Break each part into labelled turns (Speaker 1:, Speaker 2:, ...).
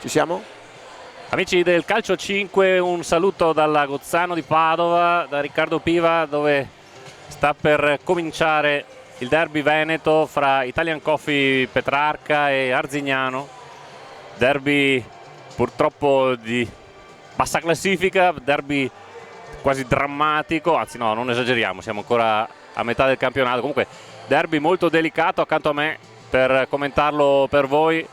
Speaker 1: Ci siamo?
Speaker 2: Amici del Calcio 5, un saluto dalla Gozzano di Padova, da Riccardo Piva, dove sta per cominciare il derby veneto fra Italian Coffee Petrarca e Arzignano. Derby purtroppo di bassa classifica, derby quasi drammatico, anzi no, non esageriamo, siamo ancora a metà del campionato. Comunque derby molto delicato. Accanto a me per commentarlo per voi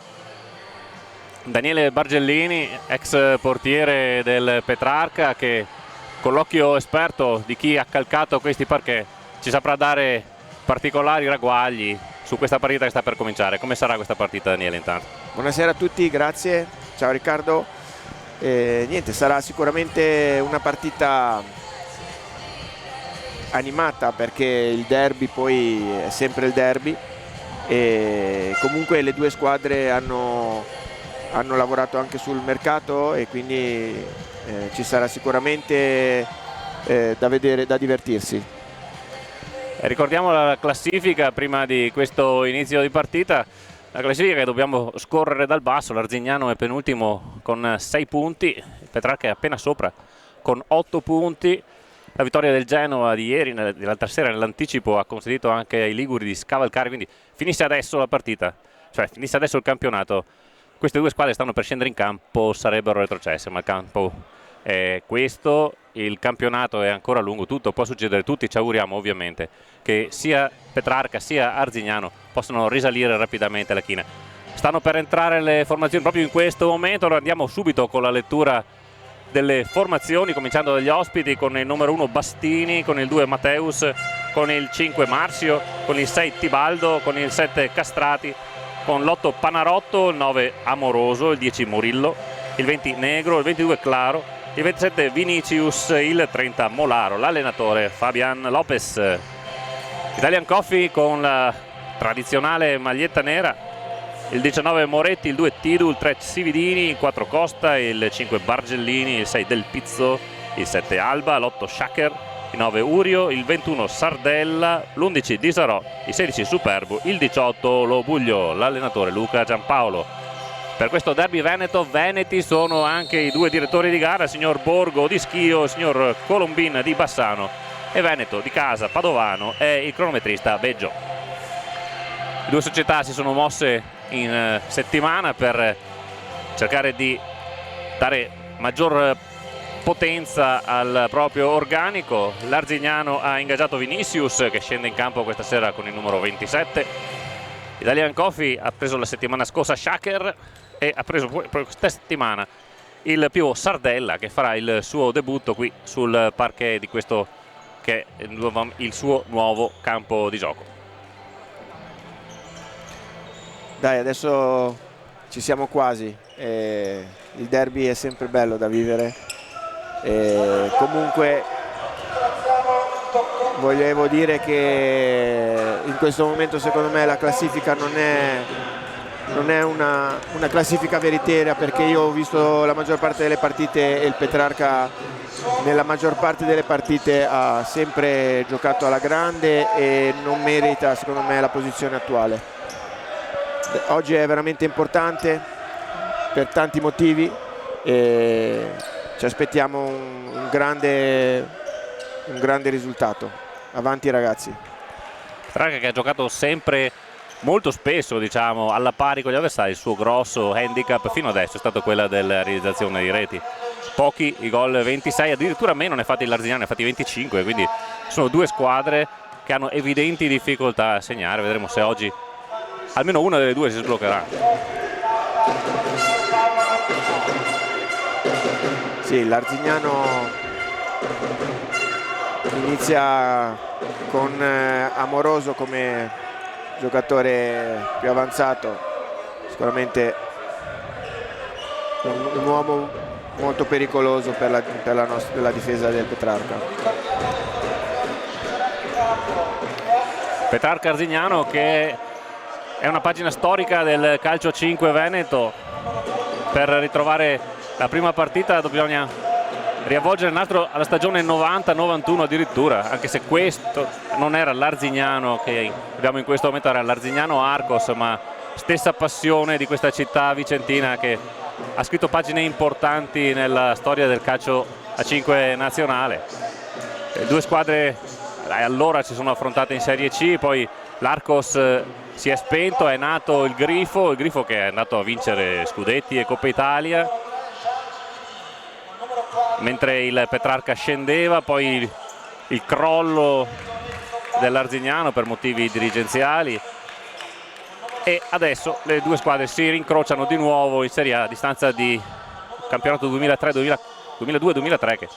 Speaker 2: Daniele Bargellini, ex portiere del Petrarca, che con l'occhio esperto di chi ha calcato questi parquet ci saprà dare particolari ragguagli su questa partita che sta per cominciare. Come sarà questa partita, Daniele, intanto?
Speaker 1: Buonasera a tutti, grazie. Ciao Riccardo. Niente, sarà sicuramente una partita animata, perché il derby poi è sempre il derby, e comunque le due squadre hanno lavorato anche sul mercato, e quindi ci sarà sicuramente da vedere, da divertirsi.
Speaker 2: Ricordiamo la classifica prima di questo inizio di partita. La classifica che dobbiamo scorrere dal basso: l'Arzignano è penultimo con 6 punti, il Petrarca è appena sopra con 8 punti. La vittoria del Genova di ieri, dell'altra sera, nell'anticipo ha consentito anche ai liguri di scavalcare, quindi finisse adesso la partita, cioè finisse adesso il campionato, queste due squadre stanno per scendere in campo, sarebbero retrocesse, ma il campo è questo, il campionato è ancora lungo, tutto può succedere. Tutti ci auguriamo ovviamente che sia Petrarca sia Arzignano possano risalire rapidamente la china. Stanno per entrare le formazioni proprio in questo momento. Allora andiamo subito con la lettura delle formazioni, cominciando dagli ospiti, con il numero 1 Bastini, con il 2 Mateus, con il 5 Marzio, con il 6 Tibaldo, con il 7 Castrati, con l'8 Panarotto, il 9 Amoroso, il 10 Murillo, il 20 Negro, il 22 Claro, il 27 Vinicius, il 30 Molaro. L'allenatore Fabian Lopez. Italian Coffee con la tradizionale maglietta nera, il 19 Moretti, il 2 Tidu, il 3 Sividini, il 4 Costa, il 5 Bargellini, il 6 Del Pizzo, il 7 Alba, l'8 Schacker, il 9 Urio, il 21 Sardella, l'11 Disarò, il 16 Superbo, il 18 Lobuglio. L'allenatore Luca Giampaolo. Per questo derby veneto, veneti sono anche i due direttori di gara, il signor Borgo di Schio, il signor Colombin di Bassano, e veneto di casa Padovano è il cronometrista Beggio. Le due società si sono mosse in settimana per cercare di dare maggior potenza al proprio organico. L'Arzignano ha ingaggiato Vinicius, che scende in campo questa sera con il numero 27. Italian Coffee ha preso la settimana scorsa Schacker e ha preso questa settimana il pivot Sardella, che farà il suo debutto qui sul parquet di questo che è il suo nuovo campo di gioco.
Speaker 1: Dai, adesso ci siamo quasi. Il derby è sempre bello da vivere. Comunque volevo dire che in questo momento secondo me la classifica non è una classifica veritiera, perché io ho visto la maggior parte delle partite e il Petrarca nella maggior parte delle partite ha sempre giocato alla grande e non merita secondo me la posizione attuale. Oggi è veramente importante per tanti motivi e ci aspettiamo un grande risultato. Avanti ragazzi.
Speaker 2: Petrarca che ha giocato sempre molto spesso, diciamo, alla pari con gli avversari. Il suo grosso handicap fino adesso è stato quella della realizzazione di reti. Pochi i gol, 26, addirittura meno ne ha fatti l'Arzignano, ne ha fatti 25, quindi sono due squadre che hanno evidenti difficoltà a segnare. Vedremo se oggi almeno una delle due si sbloccherà.
Speaker 1: Sì, l'Arzignano inizia con Amoroso come giocatore più avanzato, sicuramente un uomo molto pericoloso per la difesa del Petrarca.
Speaker 2: Petrarca Arzignano, che è una pagina storica del calcio 5 veneto. Per ritrovare la prima partita bisogna riavvolgere il nastro alla stagione 90-91 addirittura, anche se questo non era l'Arzignano che abbiamo in questo momento, era l'Arzignano Arcos, ma stessa passione di questa città vicentina che ha scritto pagine importanti nella storia del calcio a 5 nazionale. Le due squadre allora si sono affrontate in Serie C, poi l'Arcos si è spento, è nato il Grifo che è andato a vincere scudetti e Coppa Italia, mentre il Petrarca scendeva, poi il crollo dell'Arzignano per motivi dirigenziali, e adesso le due squadre si rincrociano di nuovo in Serie A a distanza di campionato 2002-2003, che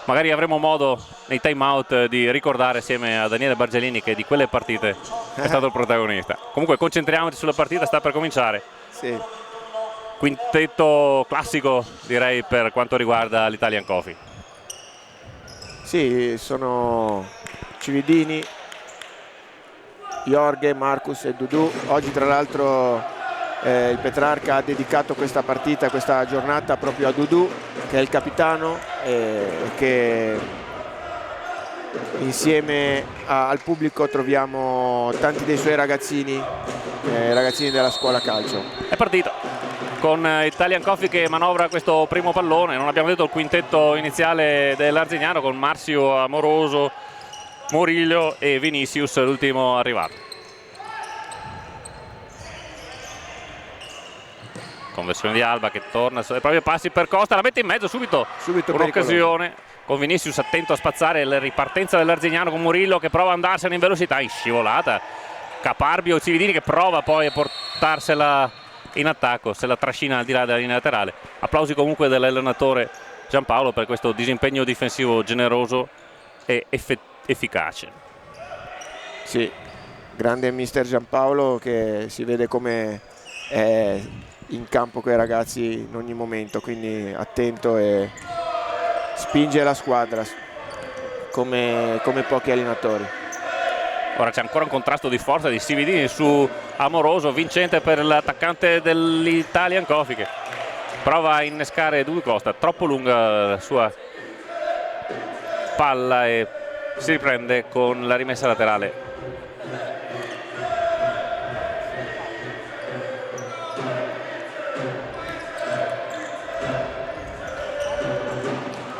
Speaker 2: magari avremo modo nei time out di ricordare assieme a Daniele Bargelini, che di quelle partite è stato il protagonista. Comunque concentriamoci sulla partita, sta per cominciare.
Speaker 1: Sì.
Speaker 2: Quintetto classico, direi, per quanto riguarda l'Italian Coffee.
Speaker 1: Sì, sono Cividini, Jorge, Marcus e Dudu. Oggi tra l'altro il Petrarca ha dedicato questa partita, questa giornata proprio a Dudu, che è il capitano, che insieme al pubblico troviamo tanti dei suoi ragazzini della scuola calcio.
Speaker 2: È partito con Italian Coffee che manovra questo primo pallone. Non abbiamo detto il quintetto iniziale dell'Arzignano, con Marzio, Amoroso, Murillo e Vinicius, l'ultimo arrivato. Conversione di Alba che torna sui propri passi per Costa, la mette in mezzo subito un'occasione con Vinicius attento a spazzare la ripartenza dell'Arzignano, con Murillo che prova ad andarsene in velocità, in scivolata. Caparbio, Cividini che prova poi a portarsela in attacco, se la trascina al di là della linea laterale. Applausi comunque dell'allenatore Giampaolo per questo disimpegno difensivo generoso e efficace.
Speaker 1: Sì, grande mister Giampaolo, che si vede come è in campo con i ragazzi in ogni momento, quindi attento e spinge la squadra come pochi allenatori.
Speaker 2: Ora c'è ancora un contrasto di forza di Cividini su Amoroso, vincente per l'attaccante dell'Italian Coffee, che prova a innescare Dudu Costa, troppo lunga la sua palla e si riprende con la rimessa laterale.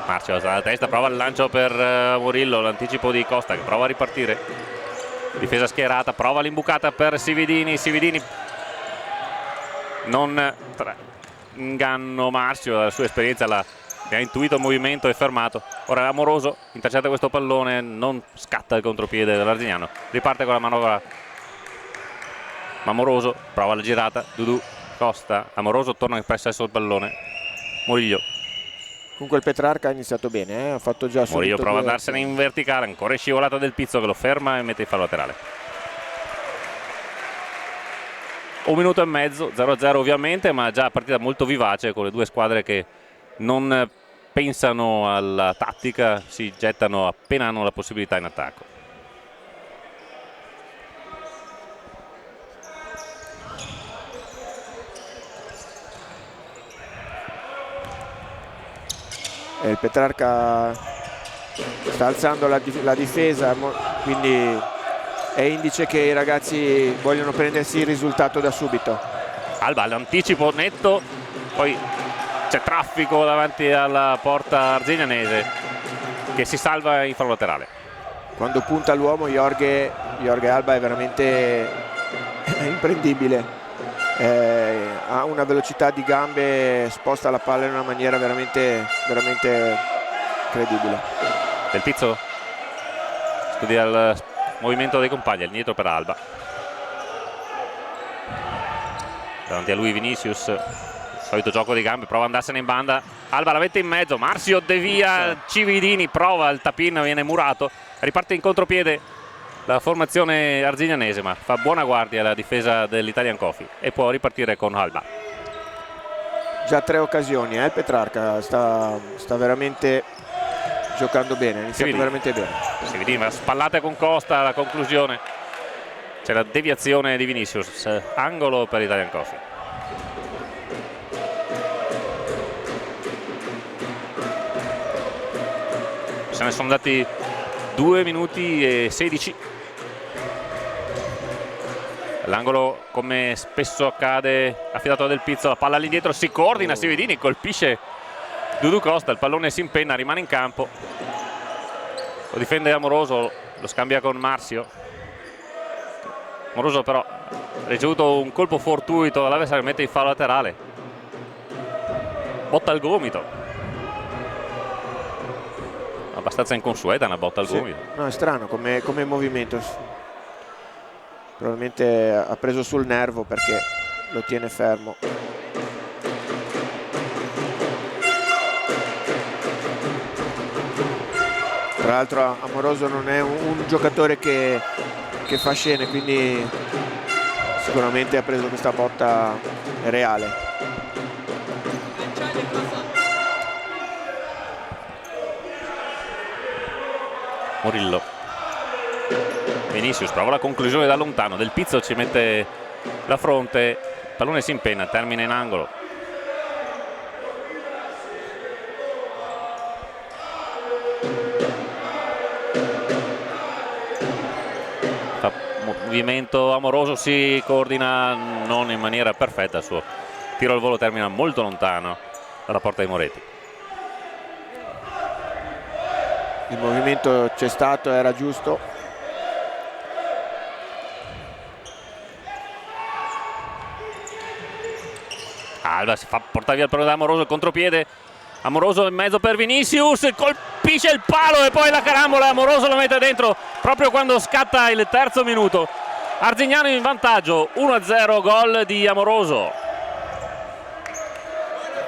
Speaker 2: Marzio alza la testa, prova il lancio per Murillo, l'anticipo di Costa che prova a ripartire. Difesa schierata, prova l'imbucata per Cividini, non inganno Marzio, dalla sua esperienza ha intuito il movimento e fermato. Ora Amoroso intercetta questo pallone, non scatta il contropiede dell'Arzignano, riparte con la manovra Amoroso, prova la girata, Dudu, Costa, Amoroso torna in possesso il pallone, Murillo.
Speaker 1: Comunque il Petrarca ha iniziato bene, ha fatto già subito.
Speaker 2: Murillo prova ad andarsene in verticale, ancora in scivolata del Pizzo che lo ferma e mette il fallo laterale. 1 minuto e mezzo, 0-0 ovviamente, ma già partita molto vivace, con le due squadre che non pensano alla tattica, si gettano appena hanno la possibilità in attacco.
Speaker 1: Il Petrarca sta alzando la difesa, quindi è indice che i ragazzi vogliono prendersi il risultato da subito.
Speaker 2: Alba l'anticipo netto, poi c'è traffico davanti alla porta arzignanese che si salva in fallo laterale.
Speaker 1: Quando punta l'uomo Jorge Alba è veramente imprendibile, ha una velocità di gambe, sposta la palla in una maniera veramente incredibile.
Speaker 2: Del Pizzo studia il movimento dei compagni, il indietro per Alba, davanti a lui Vinicius, solito gioco di gambe, prova ad andarsene in banda, Alba la mette in mezzo, Marzio devia, Cividini prova il tap-in, viene murato, riparte in contropiede la formazione arzignanese, ma fa buona guardia la difesa dell'Italian Coffee e può ripartire con Alba.
Speaker 1: Già 3 occasioni, il Petrarca sta veramente giocando bene, ha iniziato veramente bene.
Speaker 2: Cividini, ma spallata con Costa, la conclusione, c'è la deviazione di Vinicius, angolo per l'Italian Coffee. Se ne sono dati 2 minuti e 16. L'angolo, come spesso accade, affidato a Del Pizzo, la palla all'indietro, si coordina Sivedini, colpisce Dudu Costa, il pallone si impenna, rimane in campo, lo difende Amoroso, lo scambia con Marzio. Amoroso però ha ricevuto un colpo fortuito dall'avversario, mette in fallo laterale, botta al gomito, abbastanza inconsueta una botta al gomito.
Speaker 1: No, è strano come movimento, probabilmente ha preso sul nervo perché lo tiene fermo. Tra l'altro Amoroso non è un giocatore che fa scene, quindi sicuramente ha preso questa botta reale.
Speaker 2: Murillo. Vinicius prova la conclusione da lontano, Del Pizzo ci mette la fronte, il pallone si impenna, termina in angolo. Fa movimento Amoroso, si coordina non in maniera perfetta, il suo tiro al volo termina molto lontano dalla porta di Moretti.
Speaker 1: Il movimento c'è stato, era giusto.
Speaker 2: Alba si fa portare via il pallone da Amoroso, il contropiede, Amoroso in mezzo per Vinicius, colpisce il palo e poi la carambola, Amoroso lo mette dentro proprio quando scatta il terzo minuto. Arzignano in vantaggio, 1-0, gol di Amoroso.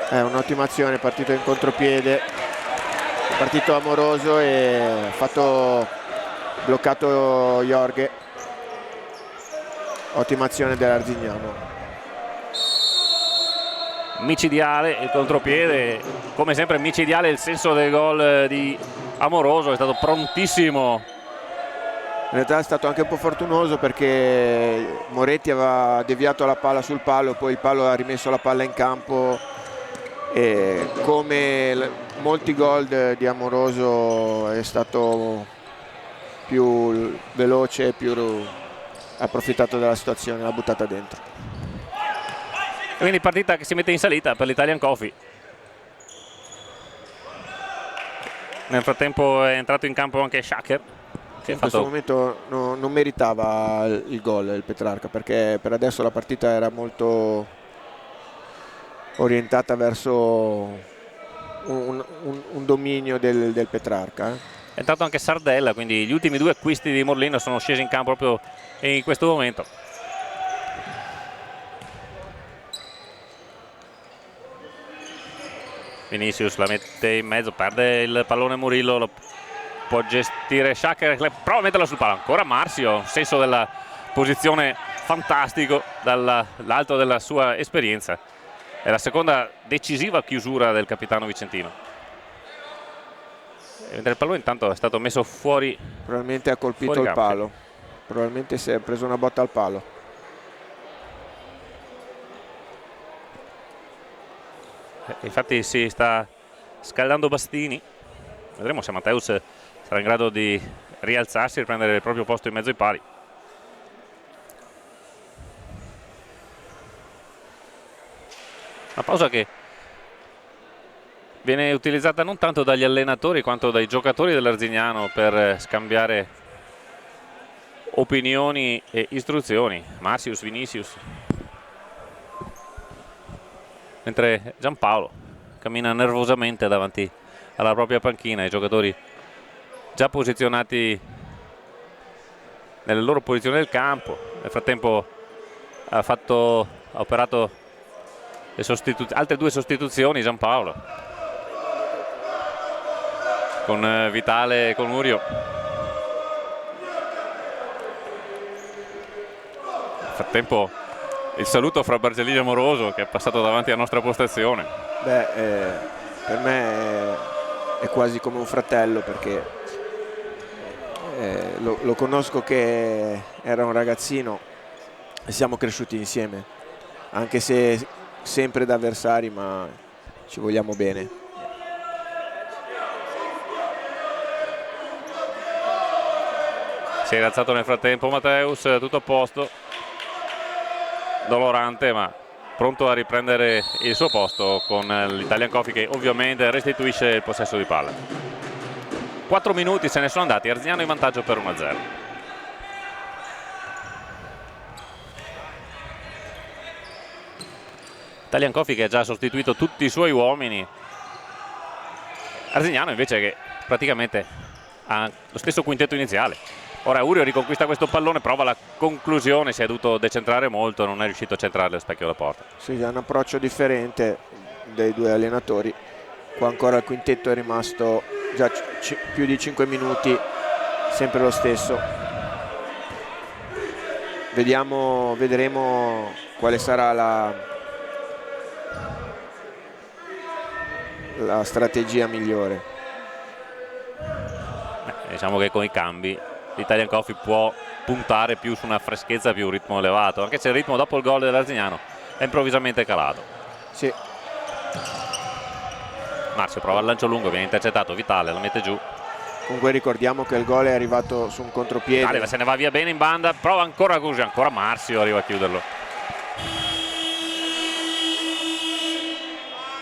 Speaker 1: È un'ottima azione, partito in contropiede, partito Amoroso e bloccato Jorge. Ottima azione dell'Arzignano.
Speaker 2: Micidiale il contropiede, come sempre micidiale il senso del gol di Amoroso, è stato prontissimo.
Speaker 1: In realtà è stato anche un po' fortunoso perché Moretti aveva deviato la palla sul palo, poi il palo ha rimesso la palla in campo e come molti gol di Amoroso è stato più veloce, più approfittato della situazione, l'ha buttata dentro.
Speaker 2: Quindi partita che si mette in salita per l'Italian Coffee. Nel frattempo è entrato in campo anche Shaker, che
Speaker 1: in questo momento non meritava il gol il Petrarca, perché per adesso la partita era molto orientata verso un dominio del Petrarca.
Speaker 2: È entrato anche Sardella, quindi gli ultimi due acquisti di Morlino sono scesi in campo proprio in questo momento. Vinicius la mette in mezzo, perde il pallone Murillo, lo può gestire Shaker, prova a metterla sul palo, ancora Marzio, senso della posizione fantastico dall'alto della sua esperienza. È la seconda decisiva chiusura del capitano vicentino. Mentre il pallone intanto è stato messo fuori.
Speaker 1: Probabilmente ha colpito il palo, probabilmente si è preso una botta al palo.
Speaker 2: Infatti si sta scaldando Bastini, vedremo se Matteus sarà in grado di rialzarsi e riprendere il proprio posto in mezzo ai pali. Una pausa che viene utilizzata non tanto dagli allenatori quanto dai giocatori dell'Arzignano per scambiare opinioni e istruzioni. Marcius, Vinicius, mentre Giampaolo cammina nervosamente davanti alla propria panchina, i giocatori già posizionati nelle loro posizioni del campo. Nel frattempo ha operato altre due sostituzioni Giampaolo, con Vitale e con Urio. Nel frattempo il saluto fra Bargellini e Amoroso, che è passato davanti alla nostra postazione.
Speaker 1: Per me è quasi come un fratello, perché lo conosco che era un ragazzino e siamo cresciuti insieme, anche se sempre da avversari, ma ci vogliamo bene.
Speaker 2: Si è rialzato nel frattempo Matteus, tutto a posto. dolorante, ma pronto a riprendere il suo posto con l'Italian Coffee, che ovviamente restituisce il possesso di palla. 4 minuti se ne sono andati, Arzignano in vantaggio per 1-0. Italian Coffee che ha già sostituito tutti i suoi uomini, Arzignano invece che praticamente ha lo stesso quintetto iniziale. Ora Urio riconquista questo pallone, prova la conclusione, si è dovuto decentrare molto, non è riuscito a centrare lo specchio della porta.
Speaker 1: Sì, ha un approccio differente dei due allenatori. Qua ancora il quintetto è rimasto già più di 5 minuti, sempre lo stesso. Vedremo quale sarà la strategia migliore.
Speaker 2: Diciamo che con i cambi l'Italian Coffee può puntare più su una freschezza, più un ritmo elevato, anche se il ritmo dopo il gol dell'Arzignano è improvvisamente calato.
Speaker 1: Sì.
Speaker 2: Marzio prova il lancio lungo, viene intercettato, Vitale lo mette giù.
Speaker 1: Comunque ricordiamo che il gol è arrivato su un contropiede.
Speaker 2: Vitale se ne va via bene in banda, prova ancora così, ancora Marzio arriva a chiuderlo.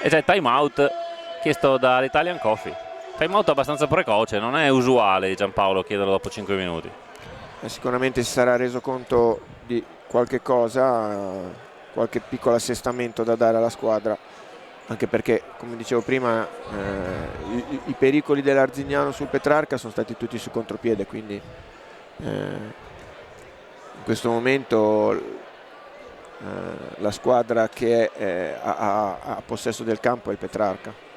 Speaker 2: E c'è il time out chiesto dall'Italian Coffee. Time out abbastanza precoce, non è usuale di Giampaolo chiederlo dopo 5 minuti.
Speaker 1: Sicuramente si sarà reso conto di qualche cosa, qualche piccolo assestamento da dare alla squadra, anche perché, come dicevo prima, i pericoli dell'Arzignano sul Petrarca sono stati tutti su contropiede, quindi in questo momento la squadra che ha possesso del campo è il Petrarca.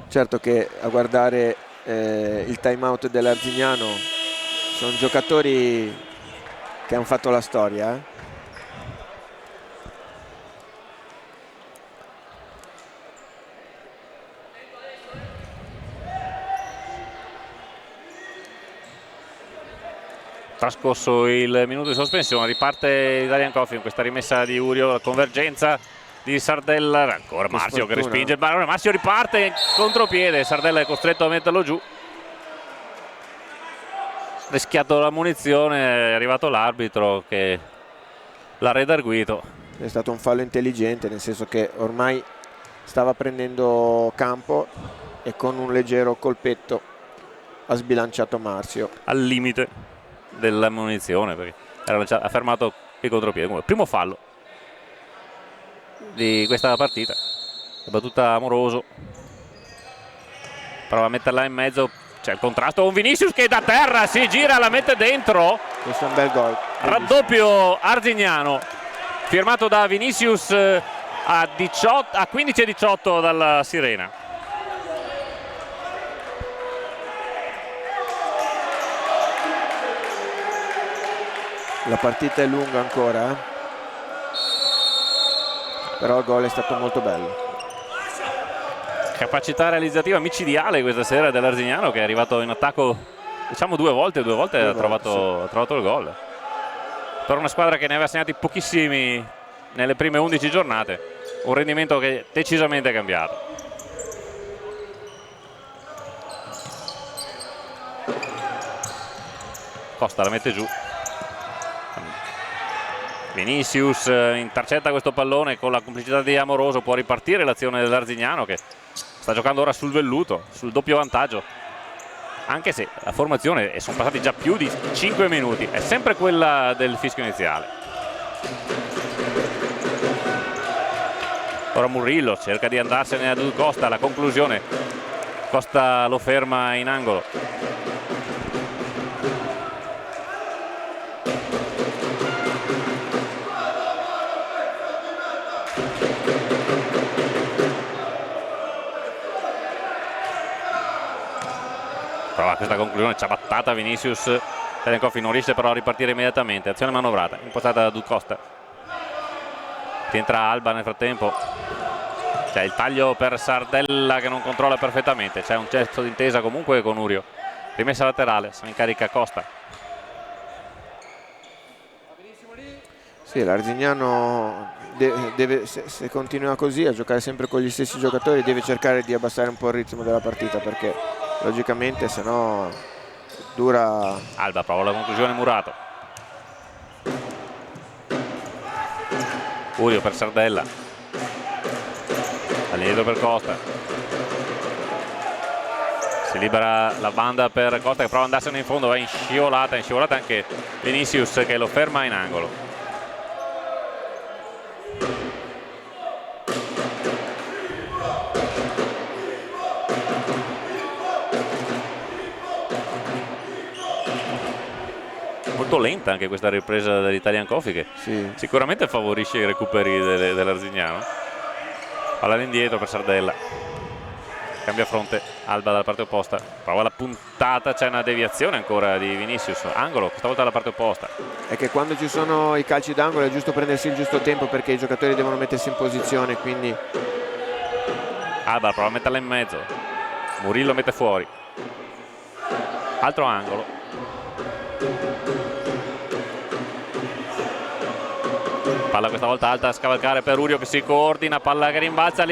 Speaker 1: Certo che a guardare il time out dell'Arzignano sono giocatori che hanno fatto la storia.
Speaker 2: Trascorso il minuto di sospensione, riparte l'Italian Coffee con questa rimessa di Urio, la convergenza di Sardella, ancora Marzio che respinge il pallone, Marzio riparte in contropiede, Sardella è costretto a metterlo giù, rischiato la munizione, è arrivato l'arbitro che l'ha redarguito.
Speaker 1: È stato un fallo intelligente, nel senso che ormai stava prendendo campo e con un leggero colpetto ha sbilanciato Marzio
Speaker 2: al limite della munizione, perché ha fermato il contropiede. Primo fallo di questa partita, la battuta Amoroso, prova a metterla in mezzo, c'è il contrasto con Vinicius che da terra si gira, la mette dentro.
Speaker 1: Questo è un bel gol,
Speaker 2: raddoppio arzignano firmato da Vinicius a 15-18 dalla sirena.
Speaker 1: La partita è lunga ancora, però il gol è stato molto bello.
Speaker 2: Capacità realizzativa micidiale questa sera dell'Arzignano, che è arrivato in attacco diciamo due volte ha trovato il gol. Per una squadra che ne aveva segnati pochissimi nelle prime 11 giornate, un rendimento che è decisamente cambiato. Costa la mette giù, Vinicius intercetta questo pallone, con la complicità di Amoroso può ripartire l'azione dell'Arzignano, che sta giocando ora sul velluto, sul doppio vantaggio, anche se la formazione, e sono passati già più di 5 minuti, è sempre quella del fischio iniziale. Ora Murillo cerca di andarsene a Costa, la conclusione Costa lo ferma in angolo. Prova questa conclusione ciabattata Vinicius, Italian Coffee non riesce però a ripartire immediatamente, azione manovrata impostata da Costa, ti entra Alba nel frattempo, c'è il taglio per Sardella che non controlla perfettamente, c'è un gesto d'intesa comunque con Urio, rimessa laterale, se ne incarica Costa.
Speaker 1: Sì, l'Arzignano deve, se continua così a giocare sempre con gli stessi giocatori, deve cercare di abbassare un po' il ritmo della partita, perché logicamente se no dura.
Speaker 2: Alba prova la conclusione, Murato. Urio per Sardella, all'indietro per Costa, si libera la banda per Costa che prova ad andarsene in fondo, va in scivolata anche Vinicius che lo ferma in angolo. Molto lenta anche questa ripresa dell'Italian Coffee, che
Speaker 1: Sì.
Speaker 2: sicuramente favorisce i recuperi dell'Arzignano. Palla all'indietro per Sardella, cambia fronte Alba dalla parte opposta, prova la puntata, c'è una deviazione ancora di Vinicius, angolo, questa volta dalla parte opposta.
Speaker 1: È che quando ci sono i calci d'angolo è giusto prendersi il giusto tempo, perché i giocatori devono mettersi in posizione, quindi
Speaker 2: Alba prova a metterla in mezzo, Murillo mette fuori, altro angolo. Palla questa volta alta a scavalcare per Urio che si coordina, palla che rimbalza,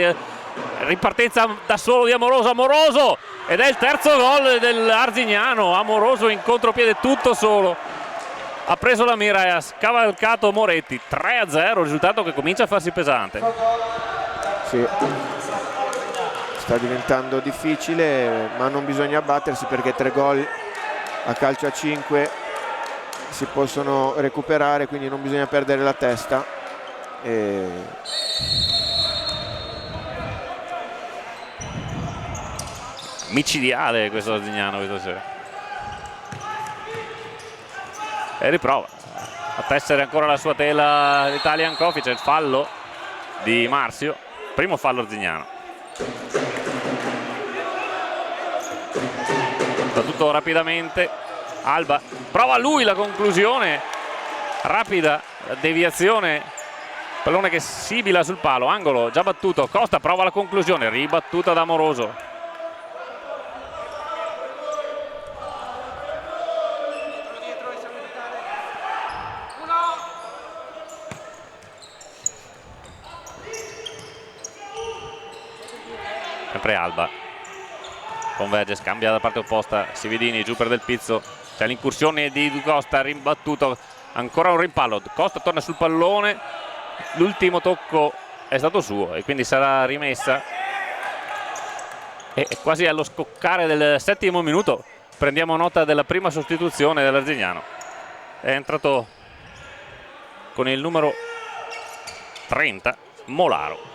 Speaker 2: ripartenza da solo di Amoroso, ed è il terzo gol dell'Arzignano. Amoroso in contropiede tutto solo, ha preso la mira e ha scavalcato Moretti. 3-0, risultato che comincia a farsi pesante.
Speaker 1: sì, sta diventando difficile, ma non bisogna abbattersi, perché 3 gol a calcio a 5 si possono recuperare, quindi non bisogna perdere la testa.
Speaker 2: Micidiale questo Arzignano questa sera, e riprova a tessere ancora la sua tela l'Italian Coffee. C'è il fallo di Marzio, primo fallo Arzignano. Da tutto rapidamente, Alba prova lui la conclusione, rapida deviazione, pallone che sibila sul palo, angolo già battuto. Costa prova la conclusione, ribattuta da Amoroso. Sempre Alba, converge, scambia dalla parte opposta, Sividini giù per Del Pizzo, c'è l'incursione di Costa, rimbattuto, ancora un rimpallo, Costa torna sul pallone, l'ultimo tocco è stato suo e quindi sarà rimessa, e quasi allo scoccare del 7° minuto prendiamo nota della prima sostituzione dell'Arzignano. È entrato con il numero 30 Molaro.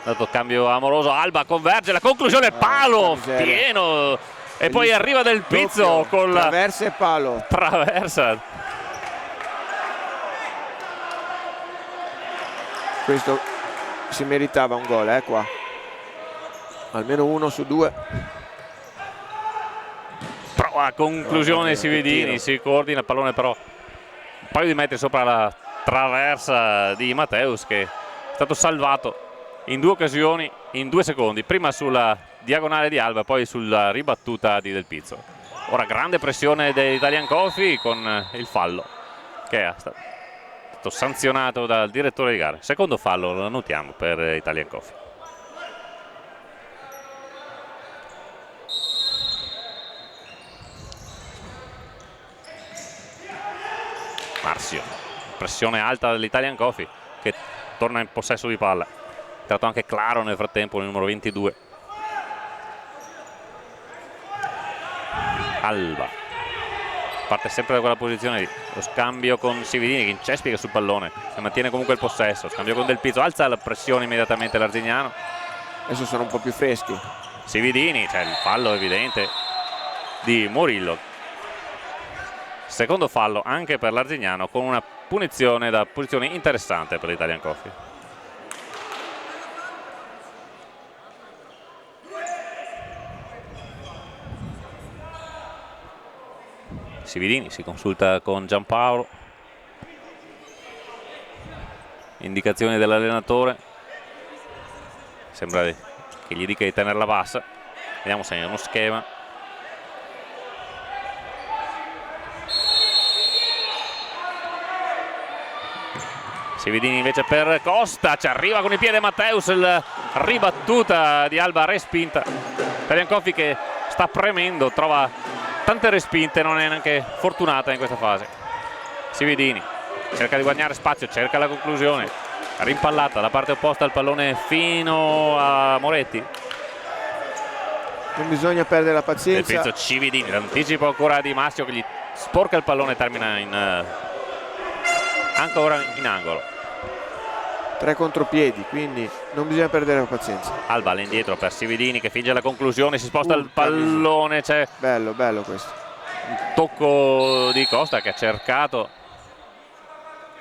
Speaker 2: Dato cambio Amoroso, Alba converge, la conclusione, palo pieno, e poi arriva Del Pizzo con la
Speaker 1: traversa e palo.
Speaker 2: Traversa.
Speaker 1: Questo si meritava un gol, qua. Almeno 1 su 2.
Speaker 2: Prova a conclusione Sividini, si coordina il pallone, però un paio di metri sopra la traversa di Matteus, che è stato salvato in 2 occasioni in 2 secondi, prima sulla diagonale di Alba, poi sulla ribattuta di Del Pizzo. Ora grande pressione dell'Italian Coffee con il fallo che è stato sanzionato dal direttore di gara. Secondo fallo, lo notiamo, per Italian Coffee. Marzio, pressione alta dell'Italian Coffee che torna in possesso di palla. È entrato anche Claro nel frattempo, il numero 22. Alba parte sempre da quella posizione lì, lo scambio con Sividini che incespica sul pallone, si mantiene comunque il possesso, scambio con Del Pizzo, alza la pressione immediatamente l'Arzignano.
Speaker 1: Adesso sono un po' più freschi.
Speaker 2: Sividini, c'è il fallo evidente di Murillo. Secondo fallo anche per l'Arzignano, con una punizione da posizione interessante per l'Italian Coffee. Sividini si consulta con Giampaolo, indicazioni dell'allenatore, sembra che gli dica di tenerla bassa, vediamo se è uno schema. Cividini invece per Costa, ci arriva con il piede Matteus, la ribattuta di Alba respinta. Italian che sta premendo, trova tante respinte, non è neanche fortunata in questa fase. Cividini cerca di guadagnare spazio, cerca la conclusione, rimpallata da parte opposta il pallone fino a Moretti.
Speaker 1: Non bisogna perdere la pazienza.
Speaker 2: Il pizzo Cividini, l'anticipo ancora di Massio che gli sporca il pallone e termina ancora in angolo.
Speaker 1: 3 contropiedi, quindi non bisogna perdere la pazienza.
Speaker 2: Alba all'indietro per Cividini che finge la conclusione, si sposta il pallone, c'è
Speaker 1: bello questo.
Speaker 2: un tocco di Costa che ha cercato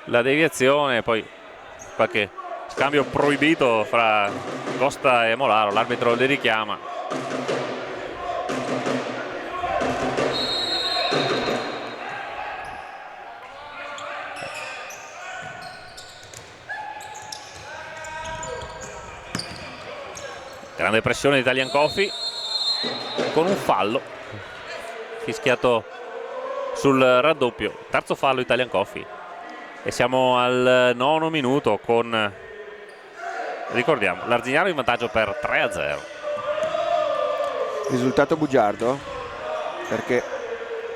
Speaker 2: la deviazione, poi qualche scambio proibito fra Costa e Molaro, l'arbitro li richiama. Grande pressione di Italian Coffee con un fallo fischiato sul raddoppio, terzo fallo Italian Coffee e siamo al 9° minuto con, ricordiamo, l'Arzignano in vantaggio per 3-0.
Speaker 1: Risultato bugiardo perché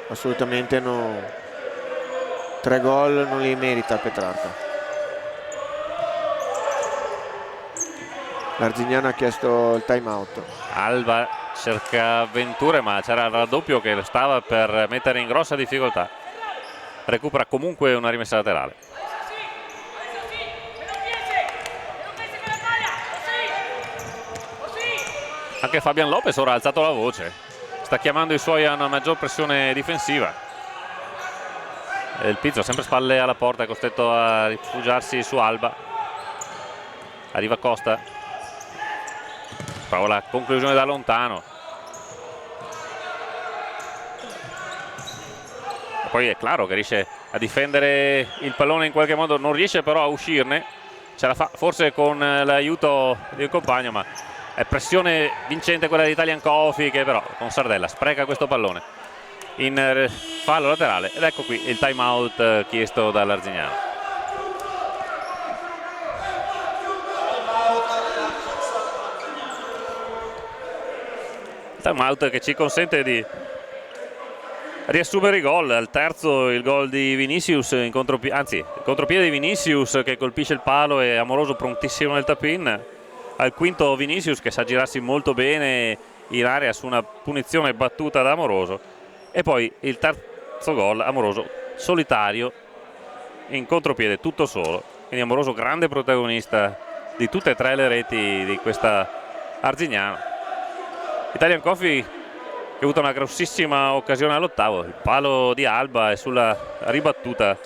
Speaker 1: assolutamente no, 3 gol non li merita Petrarca. L'Arzignano ha chiesto il time out.
Speaker 2: Alba cerca avventure ma c'era il raddoppio che stava per mettere in grossa difficoltà. Recupera comunque una rimessa laterale. Anche Fabian Lopez ora ha alzato la voce, sta chiamando i suoi a una maggior pressione difensiva. Il Pizzo sempre spalle alla porta, è costretto a rifugiarsi su Alba. Arriva Costa, prova la conclusione da lontano. E poi è claro che riesce a difendere il pallone in qualche modo, non riesce però a uscirne, ce la fa forse con l'aiuto di un compagno, ma è pressione vincente quella di Italian Coffee che però con Sardella spreca questo pallone in fallo laterale ed ecco qui il time out chiesto dall'Arzignano. Time out che ci consente di riassumere i gol. Al terzo il gol di Vinicius in contropiede, anzi il contropiede di Vinicius che colpisce il palo e Amoroso prontissimo nel tap-in. Al quinto Vinicius che sa girarsi molto bene in area su una punizione battuta da Amoroso e poi il terzo gol Amoroso solitario in contropiede tutto solo, quindi Amoroso grande protagonista di tutte e 3 le reti di questa Arzignano. Italian Coffee che ha avuto una grossissima occasione all'8º, il palo di Alba e sulla ribattuta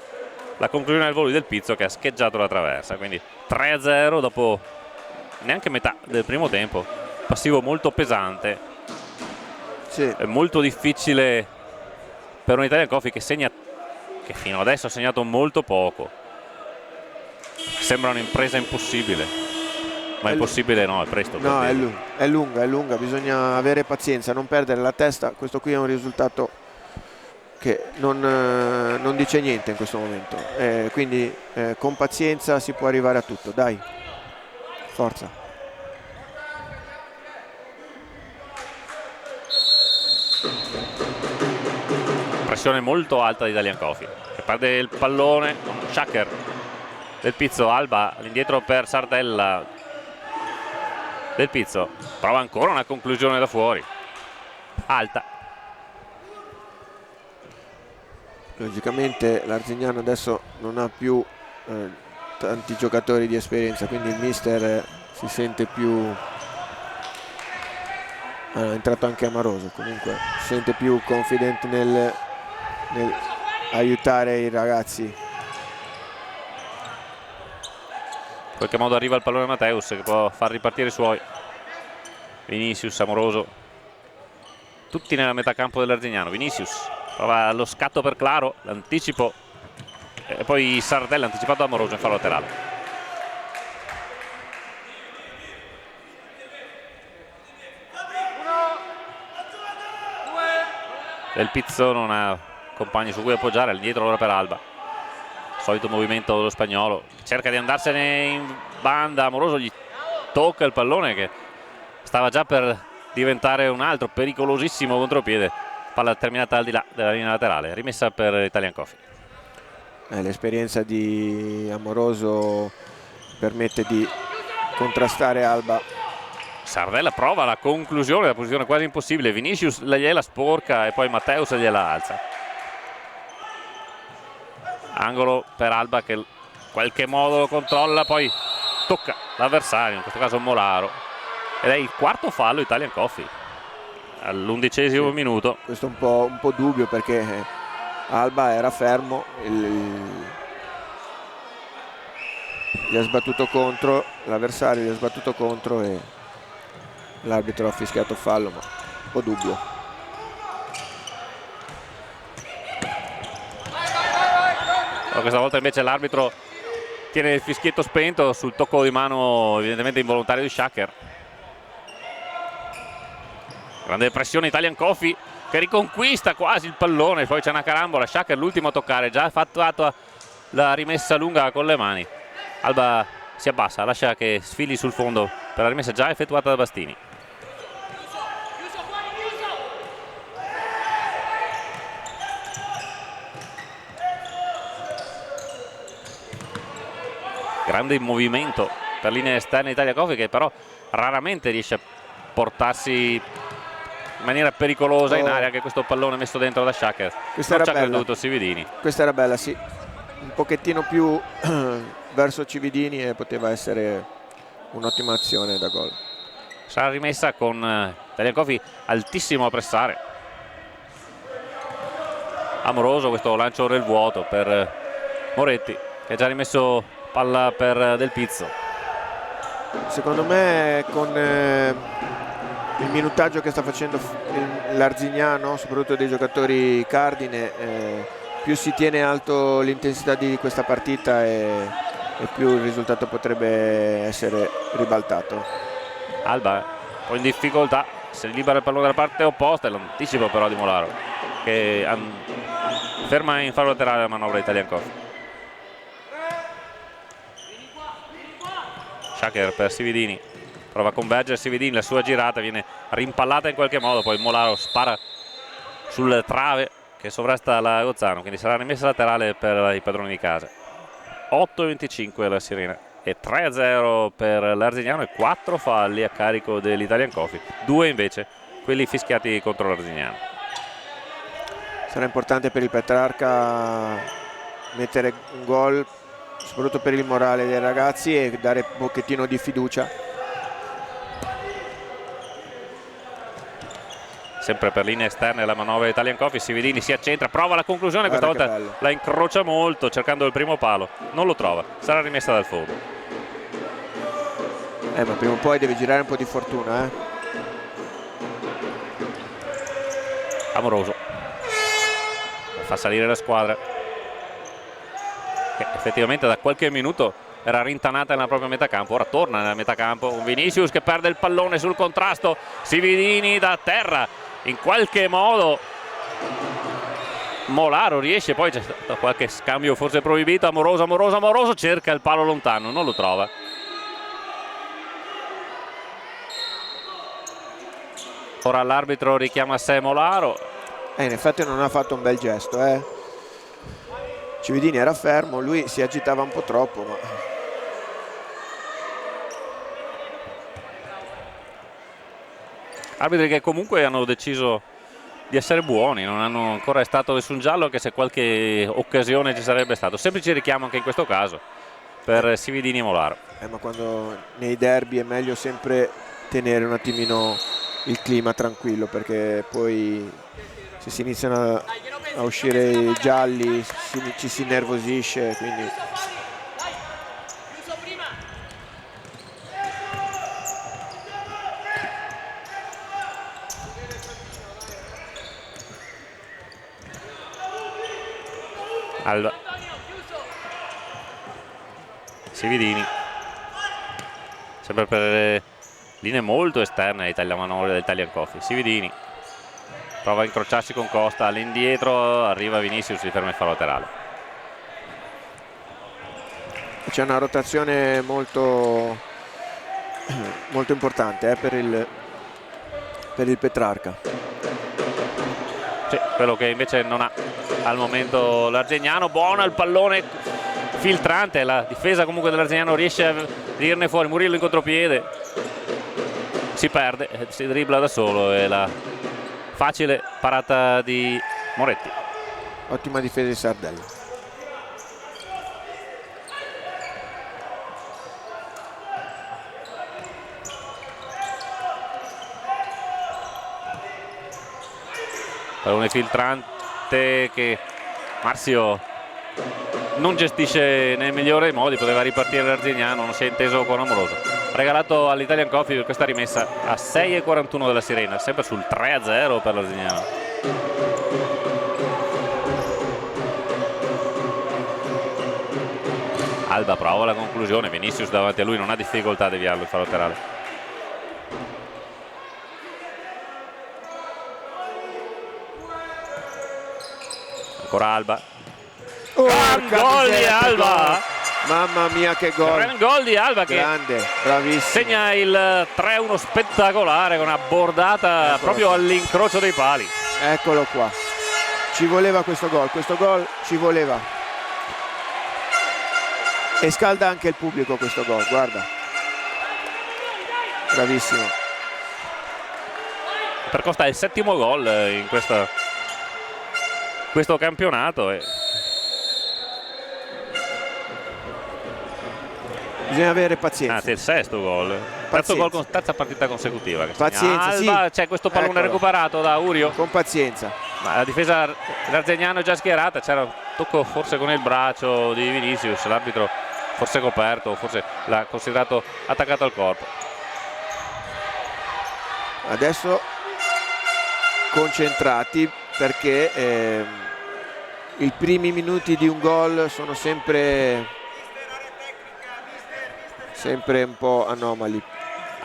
Speaker 2: la conclusione del volo del Pizzo che ha scheggiato la traversa, quindi 3-0 dopo neanche metà del primo tempo, passivo molto pesante. Sì. È molto difficile per un Italian Coffee che segna, che fino adesso ha segnato molto poco, sembra un'impresa impossibile. Ma è impossibile no, è presto.
Speaker 1: No, è lunga, bisogna avere pazienza, non perdere la testa. Questo qui è un risultato che non dice niente in questo momento, quindi con pazienza si può arrivare a tutto, dai, forza.
Speaker 2: Pressione molto alta di Italian Coffee che perde il pallone, Shaker del Pizzo, Alba all'indietro per Sardella. Del Pizzo prova ancora una conclusione da fuori alta.
Speaker 1: Logicamente l'Arzignano adesso non ha più tanti giocatori di esperienza, quindi il mister si sente più è entrato anche Amoroso, comunque si sente più confident nel aiutare i ragazzi.
Speaker 2: In qualche modo arriva il pallone Matteus che può far ripartire i suoi. Vinicius, Amoroso, tutti nella metà campo dell'Arzignano. Vinicius prova lo scatto per Claro, l'anticipo e poi Sardella anticipato da Amoroso in fallo laterale. Del Pizzo non ha compagni su cui appoggiare, all'indietro ora per Alba. Solito movimento dello spagnolo, cerca di andarsene in banda, Amoroso gli tocca il pallone che stava già per diventare un altro pericolosissimo contropiede. Palla terminata al di là della linea laterale, rimessa per Italian Coffee.
Speaker 1: L'esperienza di Amoroso permette di contrastare Alba.
Speaker 2: Sardella prova la conclusione, la posizione quasi impossibile, Vinicius gliela sporca e poi Matteus gliela alza. Angolo per Alba che in qualche modo lo controlla, poi tocca l'avversario, in questo caso Molaro, ed è il quarto fallo Italian Coffee all'11° minuto.
Speaker 1: Questo è un po' dubbio, perché Alba era fermo, gli ha sbattuto contro, l'avversario gli ha sbattuto contro e l'arbitro ha fischiato fallo, ma un po' dubbio.
Speaker 2: Questa volta invece l'arbitro tiene il fischietto spento sul tocco di mano evidentemente involontario di Shaker. Grande pressione Italian Coffee che riconquista quasi il pallone, poi c'è una carambola, Shaker l'ultimo a toccare, già fatto la rimessa lunga con le mani. Alba si abbassa, lascia che sfili sul fondo per la rimessa già effettuata da Bastini. Grande movimento per linee esterne Italia Coffee, che però raramente riesce a portarsi in maniera pericolosa in area, che questo pallone messo dentro da Shaker.
Speaker 1: Questa
Speaker 2: non ci ha
Speaker 1: era
Speaker 2: creduto Cividini.
Speaker 1: Questa era bella, sì, un pochettino più verso Cividini e poteva essere un'ottima azione da gol.
Speaker 2: Sarà rimessa con Italian Coffee altissimo a pressare. Amoroso, questo lancio nel vuoto per Moretti che ha già rimesso palla per Del Pizzo.
Speaker 1: Secondo me con il minutaggio che sta facendo l'Arzignano, soprattutto dei giocatori cardine, più si tiene alto l'intensità di questa partita e più il risultato potrebbe essere ribaltato.
Speaker 2: Alba un po' in difficoltà, si libera il pallone dalla parte opposta, e l'anticipo però di Molaro che ferma in fallo laterale la manovra Italian Coffee. Shaker per Cividini, prova a convergere Cividini, la sua girata viene rimpallata in qualche modo, poi Molaro spara sul trave che sovrasta la Gozzano, quindi sarà rimessa laterale per i padroni di casa. 8-25 la Sirena e 3-0 per l'Arzignano e 4 falli a carico dell'Italian Coffee, 2 invece quelli fischiati contro l'Arzignano.
Speaker 1: Sarà importante per il Petrarca mettere un gol, soprattutto per il morale dei ragazzi, e dare un pochettino di fiducia.
Speaker 2: Sempre per linee esterne la manovra Italian Coffee, Cividini si accentra, prova la conclusione, questa volta la incrocia molto cercando il primo palo, non lo trova, sarà rimessa dal fondo.
Speaker 1: Ma prima o poi deve girare un po' di fortuna.
Speaker 2: Amoroso fa salire la squadra che effettivamente da qualche minuto era rintanata nella propria metacampo, ora torna nella metacampo, un Vinicius che perde il pallone sul contrasto, Cividini da terra, in qualche modo Molaro riesce, poi c'è stato qualche scambio forse proibito, Amoroso cerca il palo lontano, non lo trova. Ora l'arbitro richiama a sé Molaro.
Speaker 1: In effetti non ha fatto un bel gesto. Cividini era fermo, lui si agitava un po' troppo, ma
Speaker 2: arbitri che comunque hanno deciso di essere buoni, non hanno ancora stato nessun giallo, anche se qualche occasione ci sarebbe stato. Semplice richiamo anche in questo caso per Cividini e Molaro.
Speaker 1: Ma quando nei derby è meglio sempre tenere un attimino il clima tranquillo, perché poi se si iniziano a uscire i gialli ci si innervosisce, quindi
Speaker 2: Alba, Cividini, sempre per linee molto esterne Italia manovra dell'Italian Coffee. Cividini prova a incrociarsi con Costa, all'indietro arriva Vinicius, si ferma il fallo laterale.
Speaker 1: C'è una rotazione molto importante per il Petrarca.
Speaker 2: Sì, quello che invece non ha al momento l'Arzignano. Buono il pallone filtrante, la difesa comunque dell'Arzignano riesce a venirne fuori. Murillo in contropiede, si perde, si dribbla da solo e la facile parata di Moretti.
Speaker 1: Ottima difesa di Sardella.
Speaker 2: Pallone filtrante che Marzio non gestisce nel migliore dei modi. Poteva ripartire l'Arzignano, non si è inteso con Amoroso. Regalato all'Italian Coffee per questa rimessa a 6,41 della Sirena, sempre sul 3-0 per l'Arzignano. Alba prova la conclusione, Vinicius davanti a lui, non ha difficoltà a deviarlo il fallo laterale. Ancora Alba. Gran gol di Alba!
Speaker 1: Mamma mia che gol!
Speaker 2: Gran gol di Alba che
Speaker 1: grande, bravissimo.
Speaker 2: Segna il 3-1 spettacolare con una bordata proprio all'incrocio dei pali.
Speaker 1: Eccolo qua. Ci voleva questo gol ci voleva. E scalda anche il pubblico questo gol, guarda. Bravissimo.
Speaker 2: Per Costa è il 7° gol in questo campionato.
Speaker 1: Bisogna avere pazienza.
Speaker 2: Anzi, il 6° gol. Terzo gol con terza partita consecutiva.
Speaker 1: Pazienza,
Speaker 2: Alba,
Speaker 1: sì.
Speaker 2: C'è questo pallone recuperato da Urio.
Speaker 1: Con pazienza.
Speaker 2: Ma la difesa dell'Arzignano è già schierata. C'era un tocco forse con il braccio di Vinicius. L'arbitro forse coperto, forse l'ha considerato attaccato al corpo.
Speaker 1: Adesso concentrati perché i primi minuti di un gol sono sempre un po' anomali.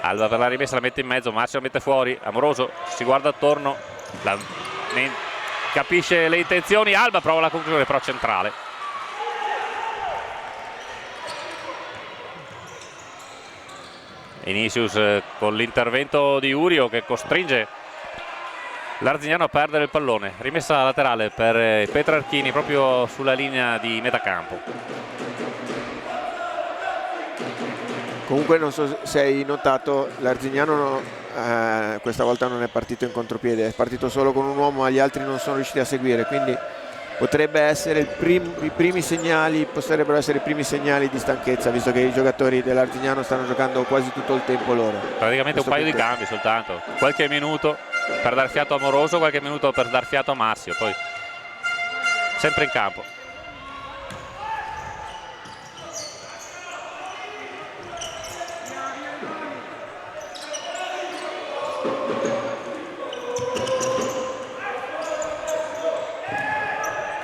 Speaker 2: Alba per la rimessa la mette in mezzo, Marzio la mette fuori, Amoroso si guarda attorno, capisce le intenzioni, Alba prova la conclusione però centrale. Vinicius con l'intervento di Urio che costringe l'Arzignano a perdere il pallone. Rimessa laterale per Petrarchini proprio sulla linea di metacampo.
Speaker 1: Comunque non so se hai notato, l'Arzignano questa volta non è partito in contropiede, è partito solo con un uomo, ma gli altri non sono riusciti a seguire, quindi potrebbero essere i primi segnali di stanchezza, visto che i giocatori dell'Arzignano stanno giocando quasi tutto il tempo loro.
Speaker 2: Praticamente un paio di cambi soltanto, qualche minuto per dar fiato a Amoroso, qualche minuto per dar fiato a Marzio, poi sempre in campo.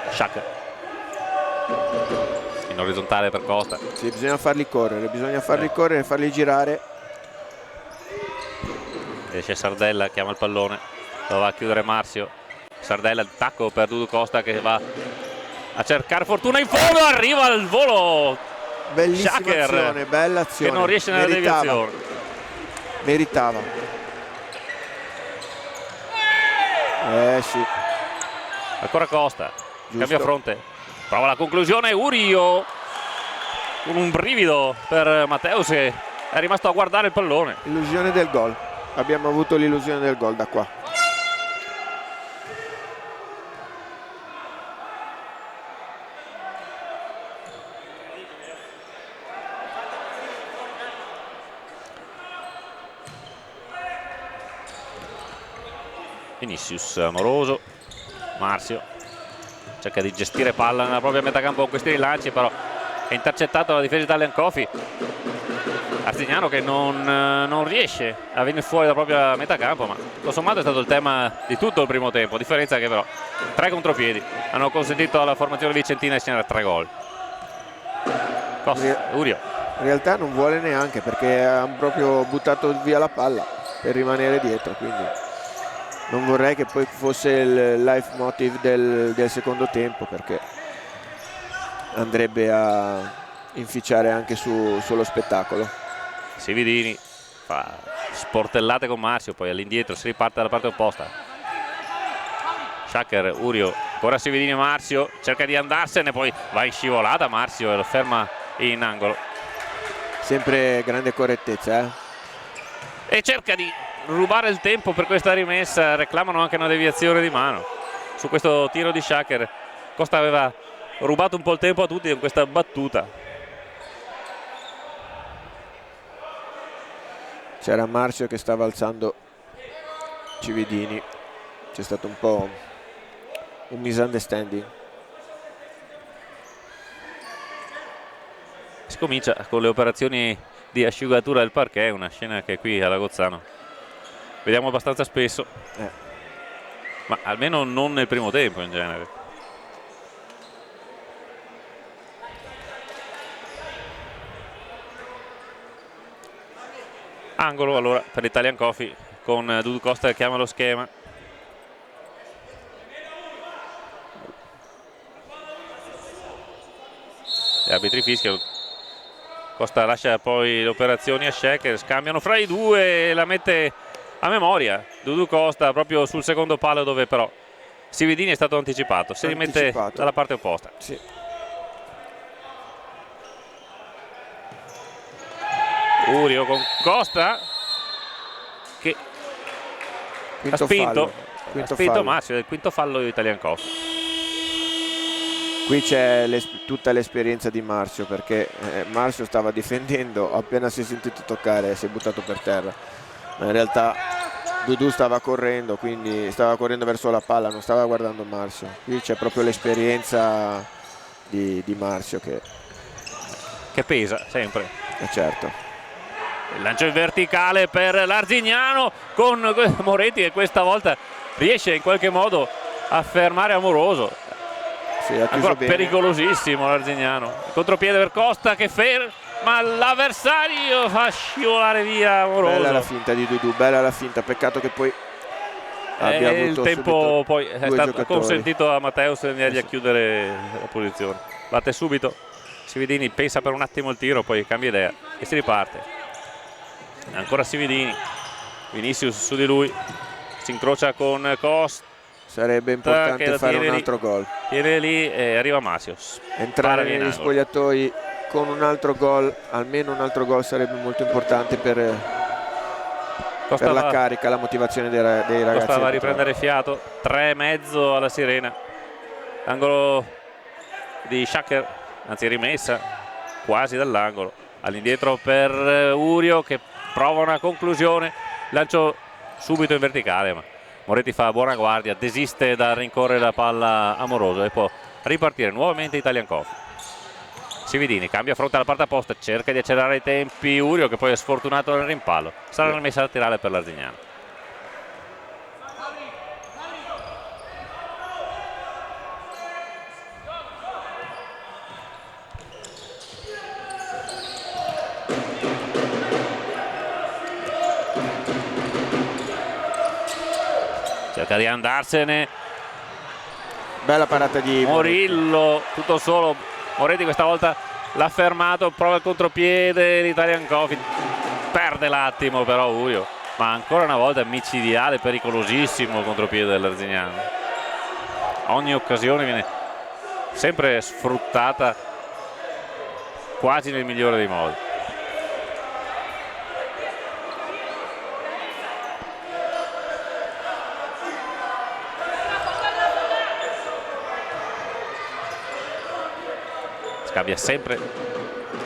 Speaker 2: Sciacca in orizzontale per Costa.
Speaker 1: Sì, bisogna farli correre, farli girare.
Speaker 2: Esce Sardella, chiama il pallone, lo va a chiudere Marzio. Sardella, il tacco per Dudu Costa che va a cercare fortuna in fondo, arriva al volo.
Speaker 1: Bellissima
Speaker 2: Schacker,
Speaker 1: azione, bella azione.
Speaker 2: che non riesce nella deviazione.
Speaker 1: Meritava. Sì.
Speaker 2: Ancora Costa.
Speaker 1: Giusto.
Speaker 2: Cambia fronte, prova la conclusione, Urio con un brivido per Matteus che è rimasto a guardare il pallone.
Speaker 1: Illusione del gol, abbiamo avuto l'illusione del gol da qua.
Speaker 2: Vinicius, Amoroso, Marzio cerca di gestire palla nella propria metacampo con questi rilanci, però è intercettato dalla difesa Italian Coffee. Arzignano che non riesce a venire fuori dalla propria metacampo, ma tutto sommato è stato il tema di tutto il primo tempo, a differenza che però 3 contropiedi hanno consentito alla formazione vicentina di segnare 3 gol. Urio
Speaker 1: in realtà non vuole neanche, perché hanno proprio buttato via la palla per rimanere dietro, quindi non vorrei che poi fosse il leitmotiv del secondo tempo, perché andrebbe a inficiare anche sullo spettacolo.
Speaker 2: Sividini fa sportellate con Marzio, poi all'indietro si riparte dalla parte opposta. Sciacker, Urio, ancora Sividini, Marzio cerca di andarsene, poi va in scivolata Marzio e lo ferma in angolo.
Speaker 1: Sempre grande correttezza,
Speaker 2: E cerca di rubare il tempo per questa rimessa, reclamano anche una deviazione di mano su questo tiro di Sciacker. Costa aveva rubato un po' il tempo a tutti con questa battuta.
Speaker 1: C'era Marzio che stava alzando Cividini, c'è stato un po' un misunderstanding.
Speaker 2: Si comincia con le operazioni di asciugatura del parquet, una scena che qui alla Gozzano vediamo abbastanza spesso, ma almeno non nel primo tempo in genere. Angolo allora per l'Italian Coffee con Dudu Costa che chiama lo schema. Gli arbitri fischiano. Costa lascia poi le operazioni a Sciacker, scambiano fra i due, la mette a memoria Dudu Costa proprio sul secondo palo, dove però Sividini è stato anticipato, si rimette dalla parte opposta.
Speaker 1: Sì.
Speaker 2: Urio con Costa che ha spinto Marzio, è il quinto fallo di Italian Coffee.
Speaker 1: Qui c'è tutta l'esperienza di Marzio, perché Marzio stava difendendo, appena si è sentito toccare si è buttato per terra, ma in realtà Dudu stava correndo, quindi stava correndo verso la palla, non stava guardando Marzio. Qui c'è proprio l'esperienza di Marzio
Speaker 2: che pesa sempre.
Speaker 1: Certo.
Speaker 2: Il lancio in verticale per l'Arzignano con Moretti che questa volta riesce in qualche modo a fermare Amoroso.
Speaker 1: Sì,
Speaker 2: ancora
Speaker 1: bene.
Speaker 2: Pericolosissimo l'Arzignano. Contropiede per Costa che ferma l'avversario, fa scivolare via Amoroso.
Speaker 1: Bella la finta di Dudu, bella la finta, peccato che poi abbia avuto
Speaker 2: il tempo poi è stato
Speaker 1: giocatori.
Speaker 2: consentito a Matteus di andargli a chiudere la posizione. Batte subito, Sividini pensa per un attimo il tiro, poi cambia idea e si riparte. Ancora Sividini, Vinicius su di lui, si incrocia con Costa.
Speaker 1: Sarebbe importante fare un altro gol.
Speaker 2: Tiene lì e arriva Marzio.
Speaker 1: Entrare negli spogliatoi con un altro gol, almeno un altro gol sarebbe molto importante per la carica, la motivazione dei ragazzi.
Speaker 2: Costa va a riprendere fiato, 3,5 alla sirena. Angolo di Sciacker, anzi rimessa quasi dall'angolo. All'indietro per Urio che prova una conclusione, lancio subito in verticale, ma Moretti fa buona guardia, desiste da rincorrere la palla Amoroso e può ripartire nuovamente Italian Coffee. Sividini cambia fronte alla parte opposta, cerca di accelerare i tempi Urio che poi è sfortunato nel rimpallo, sarà una messa laterale per l'Arzignano. Cerca di andarsene,
Speaker 1: bella parata di
Speaker 2: Morillo, tutto solo. Moretti questa volta l'ha fermato, prova il contropiede, l'Italian Coffee perde l'attimo però Urio, ma ancora una volta micidiale, pericolosissimo il contropiede dell'Arzignano. Ogni occasione viene sempre sfruttata quasi nel migliore dei modi. Cambia sempre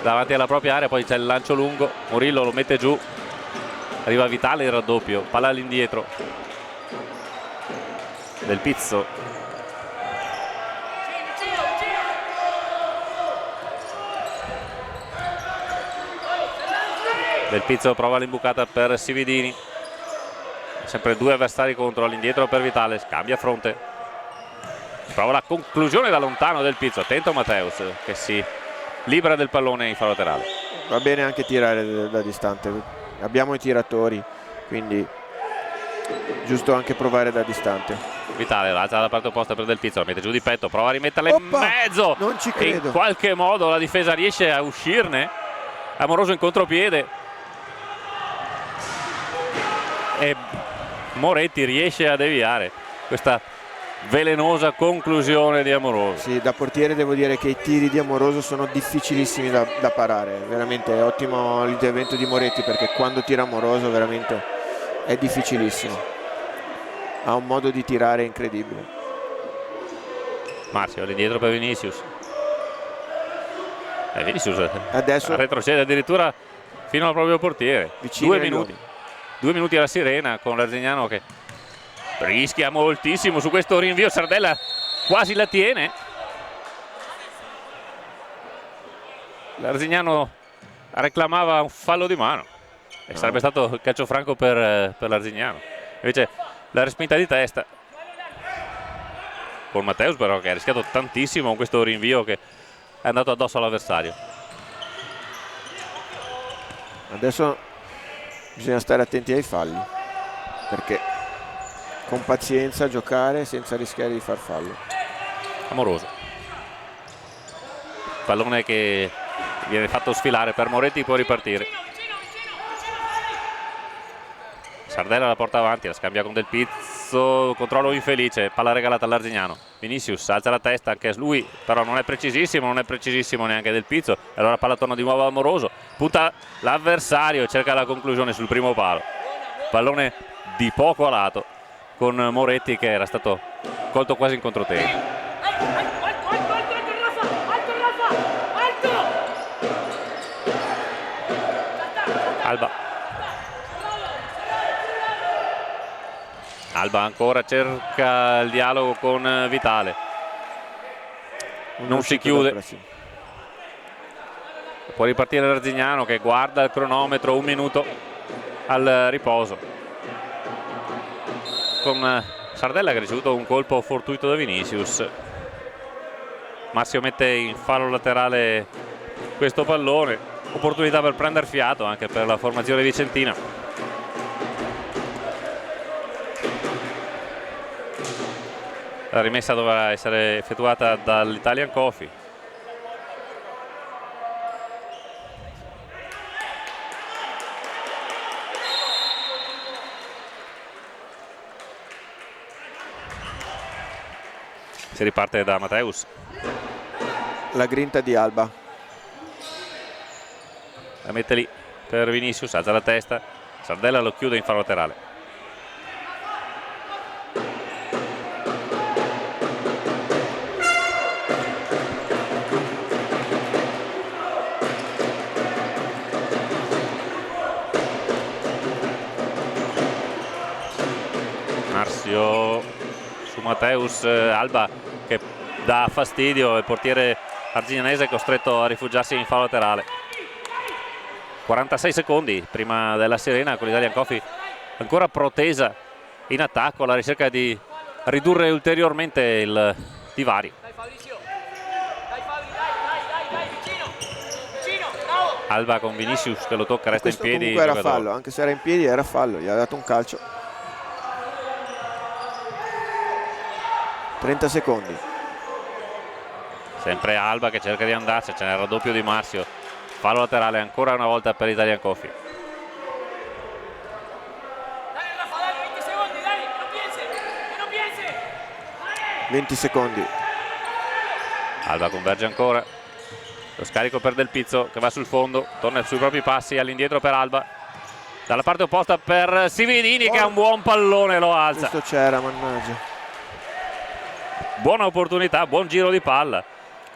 Speaker 2: davanti alla propria area, poi c'è il lancio lungo, Murillo lo mette giù, arriva Vitale, il raddoppio, palla all'indietro Del Pizzo. Del Pizzo prova l'imbucata per Sividini, sempre due avversari contro, all'indietro per Vitale, scambia fronte. Prova la conclusione da lontano Del Pizzo, attento Matteus che si libera del pallone in fallo laterale.
Speaker 1: Va bene anche tirare da distante, abbiamo i tiratori, quindi giusto anche provare da distante.
Speaker 2: Vitale alza dalla parte opposta per Del Pizzo, la mette giù di petto, prova a rimetterla in mezzo,
Speaker 1: non ci credo.
Speaker 2: in qualche modo la difesa riesce a uscirne, Amoroso in contropiede e Moretti riesce a deviare questa velenosa conclusione di Amoroso.
Speaker 1: Sì, da portiere devo dire che i tiri di Amoroso sono difficilissimi da parare, veramente è ottimo l'intervento di Moretti, perché quando tira Amoroso veramente è difficilissimo, ha un modo di tirare incredibile.
Speaker 2: Marzio all'indietro per Vinicius, Vinicius
Speaker 1: Adesso
Speaker 2: retrocede addirittura fino al proprio portiere.
Speaker 1: vicino
Speaker 2: 2 minuti alla sirena, con l'Arzignano che rischia moltissimo su questo rinvio. Sardella quasi la tiene, l'Arzignano reclamava un fallo di mano e sarebbe stato il calcio franco per l'Arzignano, invece la respinta di testa con Matteus, però, che ha rischiato tantissimo con questo rinvio che è andato addosso all'avversario.
Speaker 1: Adesso bisogna stare attenti ai falli, perché con pazienza giocare senza rischiare di far fallo.
Speaker 2: Amoroso, pallone che viene fatto sfilare per Moretti, può ripartire. Sardella la porta avanti, la scambia con Del Pizzo, controllo infelice, palla regalata all'Arzignano. Vinicius alza la testa, anche lui, però non è precisissimo neanche Del Pizzo, allora palla torna di nuovo a Amoroso, punta l'avversario, cerca la conclusione sul primo palo, pallone di poco a lato con Moretti che era stato colto quasi in controtempo. Alba ancora cerca il dialogo con Vitale, non si chiude, può ripartire l'Arzignano che guarda il cronometro, 1 minuto al riposo, con Sardella che ha ricevuto un colpo fortuito da Vinicius. Marzio mette in fallo laterale questo pallone, opportunità per prendere fiato anche per la formazione vicentina. La rimessa dovrà essere effettuata dall'Italian Coffee. Si riparte da Matteus.
Speaker 1: La grinta di Alba.
Speaker 2: La mette lì per Vinicius, alza la testa. Sardella lo chiude in fallo laterale. Marzio su Matteus, Alba che dà fastidio, il portiere arzignanese è costretto a rifugiarsi in fallo laterale. 46 secondi prima della sirena, con l'Italian Coffee ancora protesa in attacco alla ricerca di ridurre ulteriormente il divario. Alba con Vinicius che lo tocca, resta in piedi.
Speaker 1: Comunque era fallo, anche se era in piedi era fallo, gli ha dato un calcio. 30 secondi.
Speaker 2: Sempre Alba che cerca di andarsi, ce n'era il raddoppio di Marzio. Fallo laterale ancora una volta per l'Italian Coffee.
Speaker 1: 20 secondi.
Speaker 2: Alba converge ancora. Lo scarico per Del Pizzo che va sul fondo, torna sui propri passi, all'indietro per Alba. Dalla parte opposta per Sividini che ha un buon pallone, lo alza.
Speaker 1: Questo c'era, mannaggia.
Speaker 2: Buona opportunità, buon giro di palla.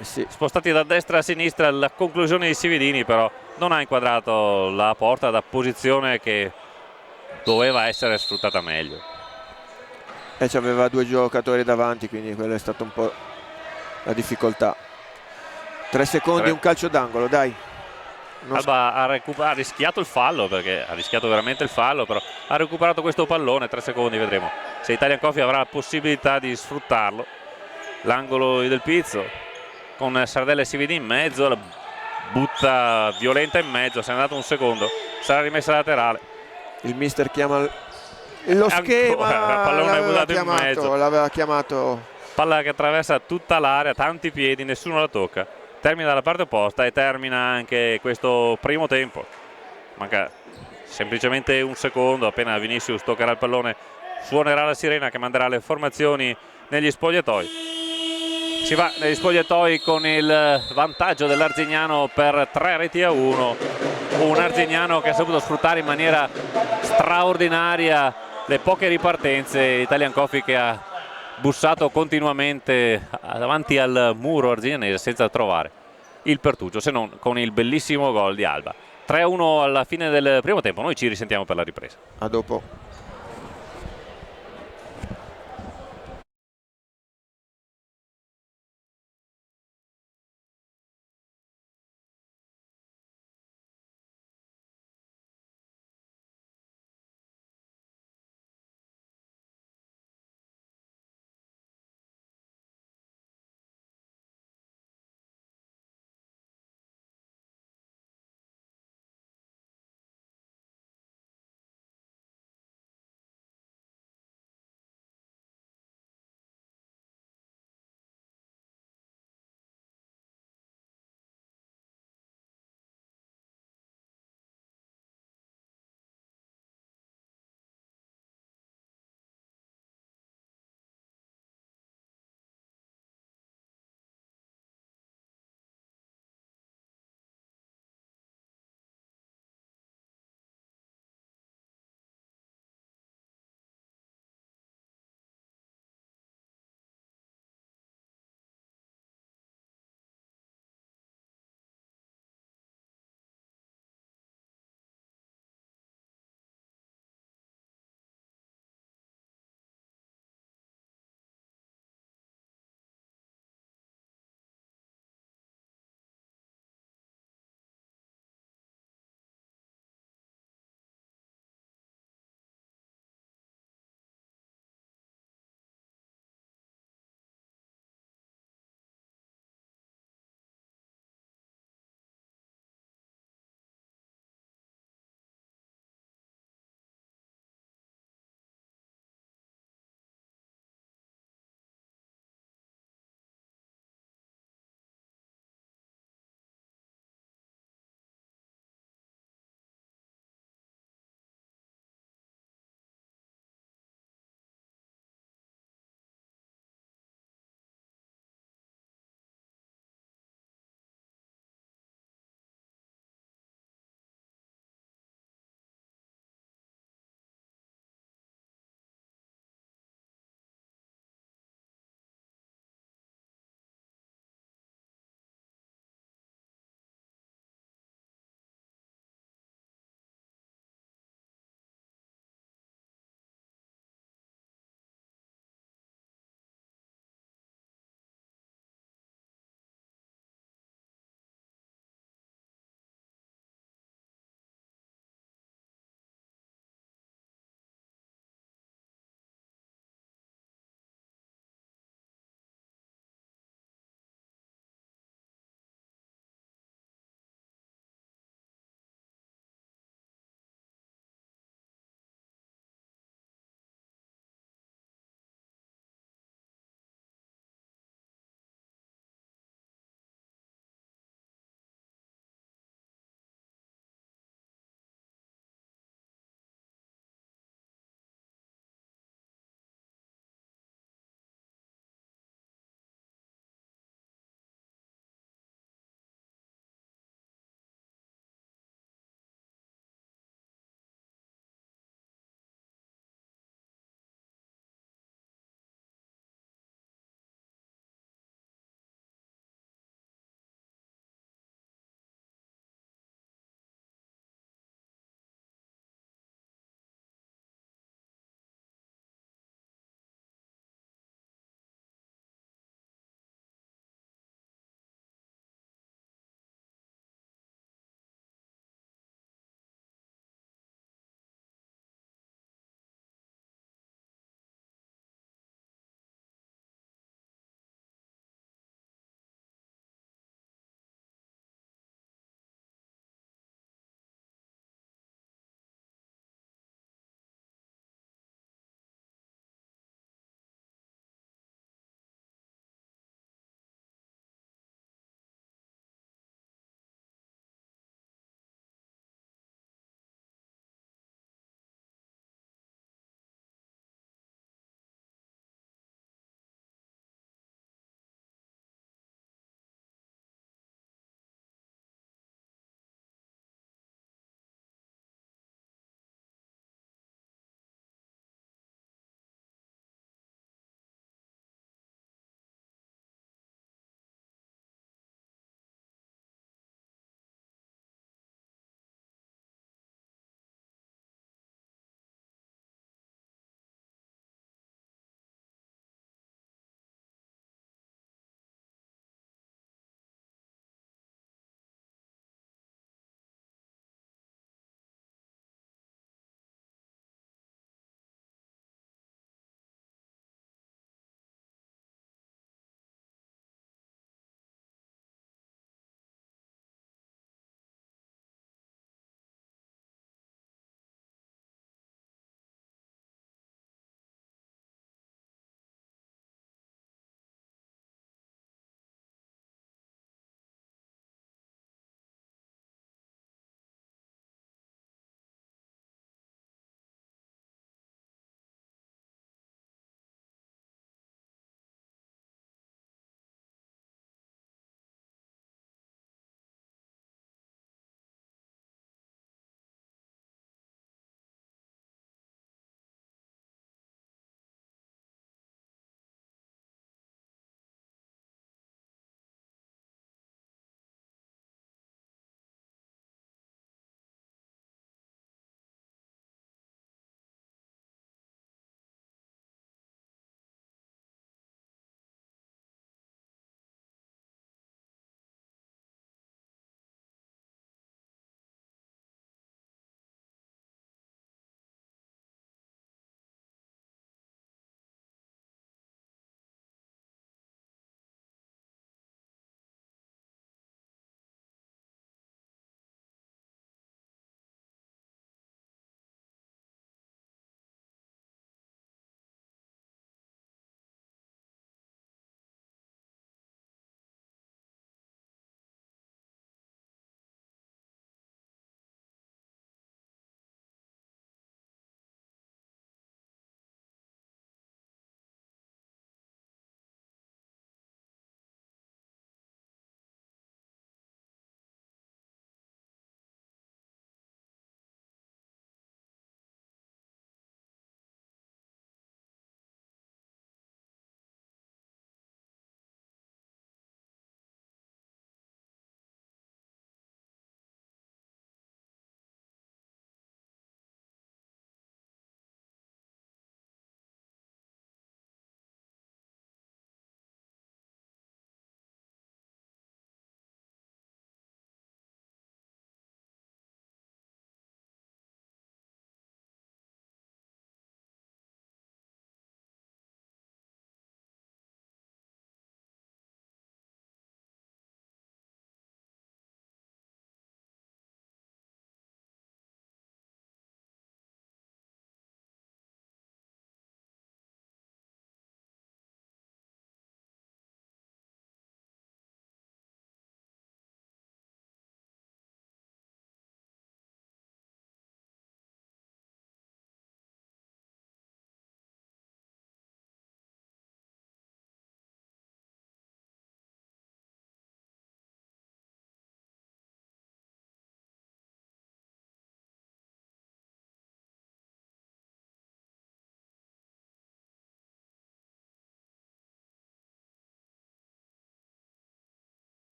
Speaker 1: Sì.
Speaker 2: Spostati da destra a sinistra, la conclusione di Sividini però non ha inquadrato la porta da posizione che doveva essere sfruttata meglio.
Speaker 1: E c'aveva 2 giocatori davanti, quindi quella è stata un po' la difficoltà. 3 secondi, un calcio d'angolo, dai.
Speaker 2: Alba ha rischiato il fallo, perché ha rischiato veramente il fallo, però ha recuperato questo pallone. 3 secondi, vedremo se Italian Coffee avrà la possibilità di sfruttarlo. L'angolo Del Pizzo con Sardella e Sividini in mezzo, la butta violenta in mezzo, se n'è andato un secondo, sarà rimessa laterale.
Speaker 1: Il mister chiama lo
Speaker 2: Ancora,
Speaker 1: schema
Speaker 2: pallone buttato in mezzo.
Speaker 1: l'aveva chiamato.
Speaker 2: Palla che attraversa tutta l'area, tanti piedi, nessuno la tocca. Termina dalla parte opposta e termina anche questo primo tempo. Manca semplicemente un secondo, appena Vinicius toccherà il pallone suonerà la sirena che manderà le formazioni negli spogliatoi. Si va negli spogliatoi con il vantaggio dell'Arzignano per 3-1, un Arzignano che ha saputo sfruttare in maniera straordinaria le poche ripartenze. Italian Coffee che ha bussato continuamente davanti al muro arzignanese senza trovare il pertugio, se non con il bellissimo gol di Alba. 3-1 alla fine del primo tempo, noi ci risentiamo per la ripresa.
Speaker 1: A dopo.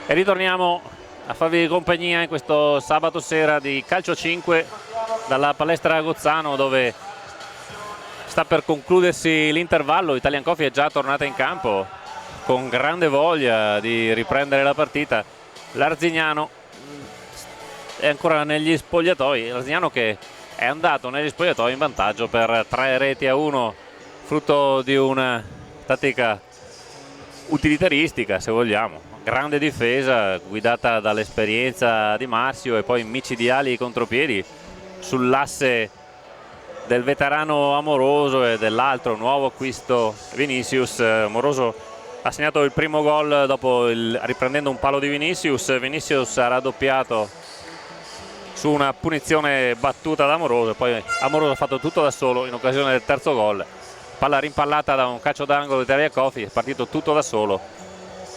Speaker 2: E ritorniamo a farvi compagnia in questo sabato sera di calcio 5 dalla palestra Gozzano, dove sta per concludersi l'intervallo. Italian Coffee è già tornata in campo con grande voglia di riprendere la partita. L'Arzignano è ancora negli spogliatoi, l'Arzignano che è andato negli spogliatoi in vantaggio per 3-1, frutto di una tattica utilitaristica, se vogliamo. Grande difesa guidata dall'esperienza di Marzio e poi micidiali contropiedi sull'asse del veterano Amoroso e dell'altro nuovo acquisto Vinicius. Amoroso ha segnato il primo gol dopo riprendendo un palo di Vinicius. Vinicius ha raddoppiato su una punizione battuta da Amoroso, poi Amoroso ha fatto tutto da solo in occasione del terzo gol. Palla rimpallata da un calcio d'angolo di Italian Coffee, è partito tutto da solo,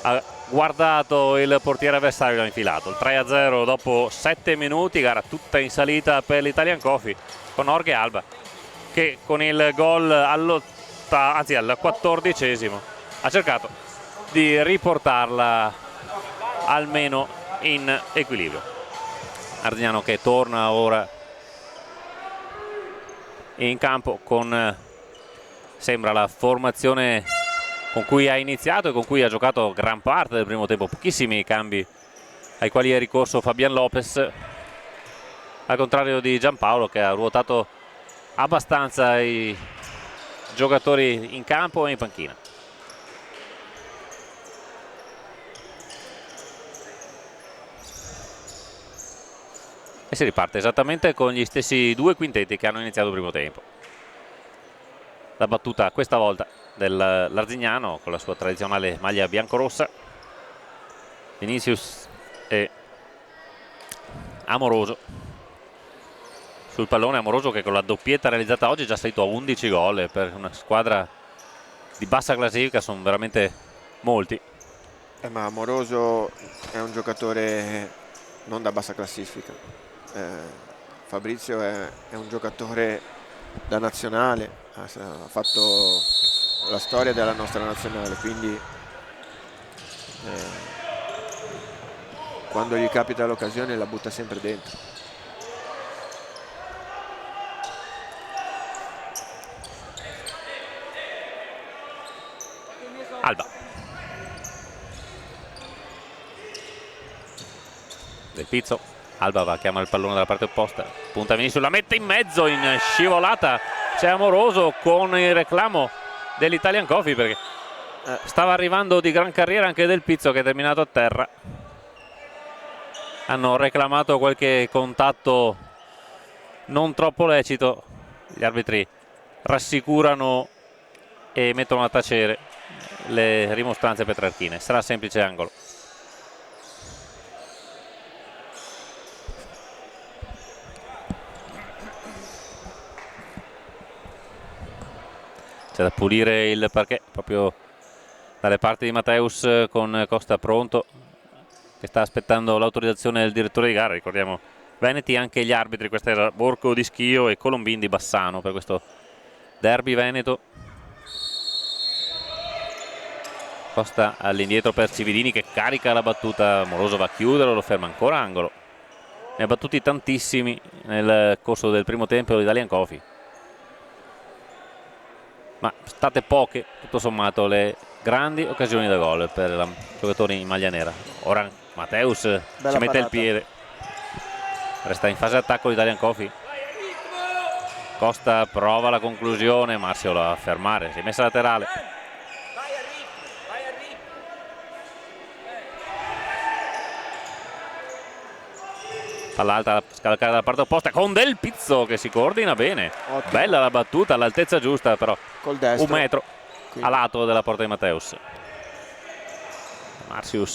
Speaker 2: ha guardato il portiere avversario e l'ha infilato. Il 3-0 dopo 7 minuti, gara tutta in salita per l'Italian Coffee, con Jorge Alba che con il gol al 14esimo ha cercato di riportarla almeno in equilibrio. Arzignano che torna ora in campo con, sembra, la formazione con cui ha iniziato e con cui ha giocato gran parte del primo tempo. Pochissimi cambi ai quali è ricorso Fabian Lopez, al contrario di Giampaolo, che ha ruotato abbastanza i giocatori in campo e in panchina. E si riparte esattamente con gli stessi due quintetti che hanno iniziato il primo tempo. La battuta questa volta dell'Arzignano con la sua tradizionale maglia biancorossa. Vinicius e Amoroso sul pallone. Amoroso che con la doppietta realizzata oggi è già salito a 11 gol, per una squadra di bassa classifica sono veramente molti.
Speaker 1: Ma Amoroso è un giocatore non da bassa classifica. Fabrizio è un giocatore da nazionale, ha fatto la storia della nostra nazionale, quindi quando gli capita l'occasione la butta sempre dentro.
Speaker 2: Alba Del Pizzo. Alba va a chiamare il pallone dalla parte opposta, punta Vinicius, la mette in mezzo, in scivolata c'è Amoroso con il reclamo dell'Italian Coffee, perché stava arrivando di gran carriera anche Del Pizzo, che è terminato a terra. Hanno reclamato qualche contatto non troppo lecito, gli arbitri rassicurano e mettono a tacere le rimostranze petrarchine, sarà semplice angolo. C'è da pulire il parquet proprio dalle parti di Matteus, con Costa pronto che sta aspettando l'autorizzazione del direttore di gara. Ricordiamo veneti anche gli arbitri, questa era Borco di Schio e Colombin di Bassano per questo derby veneto. Costa all'indietro per Cividini che carica la battuta, Amoroso va a chiudere, lo ferma ancora, angolo. Ne ha battuti tantissimi nel corso del primo tempo l'Italian Coffee, ma state poche tutto sommato le grandi occasioni da gol per i giocatori in maglia nera. Ora Matteus ci mette il piede, resta in fase attacco l'Italian Coffee. Costa prova la conclusione, Marzio la va a fermare, si è messa laterale. Palla alta, scalcata dalla parte opposta con Del Pizzo che si coordina bene. Ottimo. Bella la battuta, all'altezza giusta, però
Speaker 1: col destro,
Speaker 2: 1 metro a lato della porta di Matteus. Marzio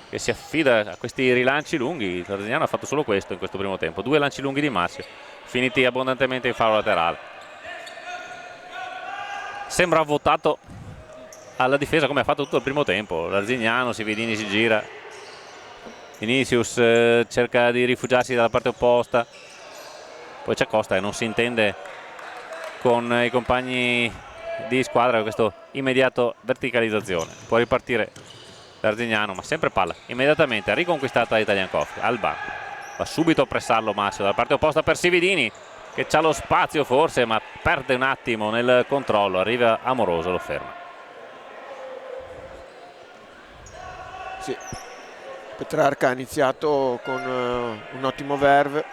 Speaker 2: che si affida a questi rilanci lunghi. L'Arzignano ha fatto solo questo in questo primo tempo, 2 lanci lunghi di Marzio finiti abbondantemente in fallo laterale. Sembra votato alla difesa come ha fatto tutto il primo tempo. L'Arzignano, Cividini si gira, Vinicius cerca di rifugiarsi dalla parte opposta, poi c'è Costa che non si intende con i compagni di squadra, questo immediato verticalizzazione. Può ripartire l'Arzignano, ma sempre palla immediatamente riconquistata da Italian Coffee. Alba va subito a pressarlo Massimo dalla parte opposta per Sividini, che ha lo spazio forse, ma perde un attimo nel controllo. Arriva Amoroso, lo ferma.
Speaker 1: Sì. Petrarca ha iniziato con un ottimo verve,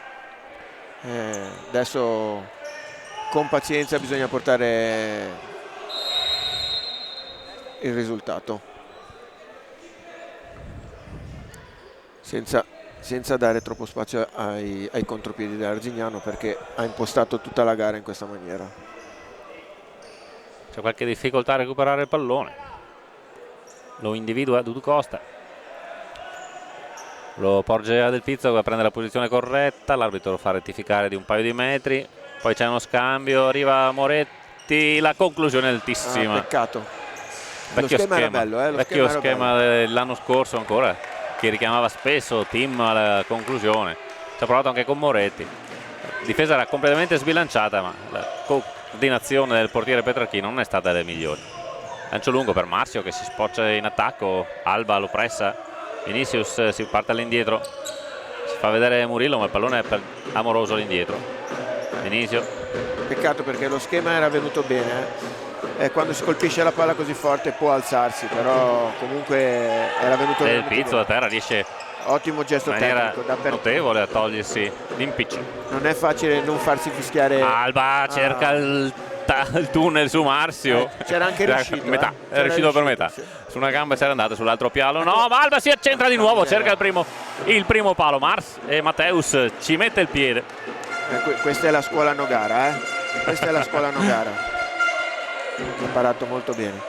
Speaker 1: adesso con pazienza bisogna portare il risultato senza dare troppo spazio ai contropiedi dell'Arzignano, perché ha impostato tutta la gara in questa maniera.
Speaker 2: C'è qualche difficoltà a recuperare il pallone, lo individua Dudu Costa, lo porge a Del Pizzo che va a prendere la posizione corretta, l'arbitro lo fa rettificare di un paio di metri, poi c'è uno scambio, arriva Moretti, la conclusione altissima.
Speaker 1: Peccato.
Speaker 2: Vecchio
Speaker 1: schema era bello, lo
Speaker 2: vecchio schema dell'anno scorso ancora, che richiamava spesso Tim alla conclusione. Ci ha provato anche con Moretti. La difesa era completamente sbilanciata, ma la coordinazione del portiere petrarchino non è stata delle migliori. Lancio lungo per Marzio che si spoccia in attacco, Alba lo pressa, Vinicius si parte all'indietro, si fa vedere Murillo, ma il pallone è per Amoroso all'indietro. Vinicius.
Speaker 1: Peccato, perché lo schema era venuto bene. Quando si colpisce la palla così forte può alzarsi, però comunque era venuto
Speaker 2: Del Pizzo da terra riesce,
Speaker 1: ottimo gesto tecnico,
Speaker 2: notevole, a togliersi l'impiccio.
Speaker 1: Non è facile non farsi fischiare.
Speaker 2: Alba cerca il tunnel su Marzio,
Speaker 1: c'era anche riuscito,
Speaker 2: è riuscito per metà, sì. Su una gamba c'era andato, sull'altro piano no, ma Alba si accentra di nuovo, cerca il primo palo. Mars e Matteus ci mette il piede.
Speaker 1: Questa è la scuola Nogara, questa è la scuola Nogara. Ha parato molto bene.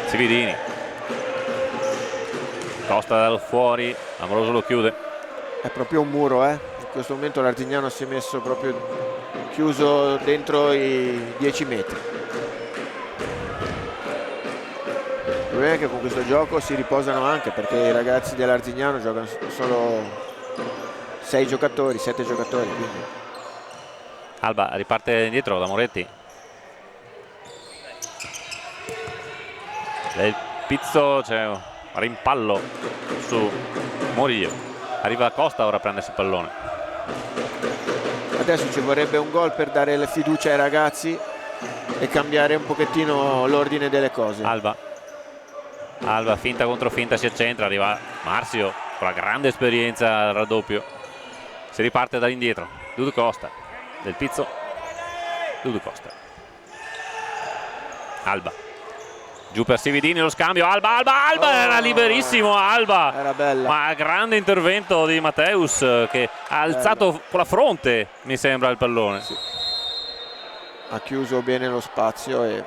Speaker 2: Sividini, Costa dal fuori, Amoroso lo chiude.
Speaker 1: È proprio un muro, in questo momento l'Arzignano si è messo proprio chiuso dentro i 10 metri. Il problema è che con questo gioco si riposano anche, perché i ragazzi dell'Arzignano giocano solo 6 giocatori, 7 giocatori, quindi.
Speaker 2: Alba riparte indietro da Moretti. Del Pizzo, c'è un rimpallo su Murillo. Arriva Costa ora a prendersi il pallone.
Speaker 1: Adesso ci vorrebbe un gol per dare la fiducia ai ragazzi e cambiare un pochettino l'ordine delle cose.
Speaker 2: Alba finta contro finta, si accentra, arriva Marzio con la grande esperienza al raddoppio. Si riparte dall'indietro. Dudu Costa, Del Pizzo, Dudu Costa. Alba giù per Sividini, lo scambio, Alba era liberissimo, Alba,
Speaker 1: era bella.
Speaker 2: Ma grande intervento di Matteus che ha alzato con la fronte, mi sembra, il pallone.
Speaker 1: Sì. Ha chiuso bene lo spazio e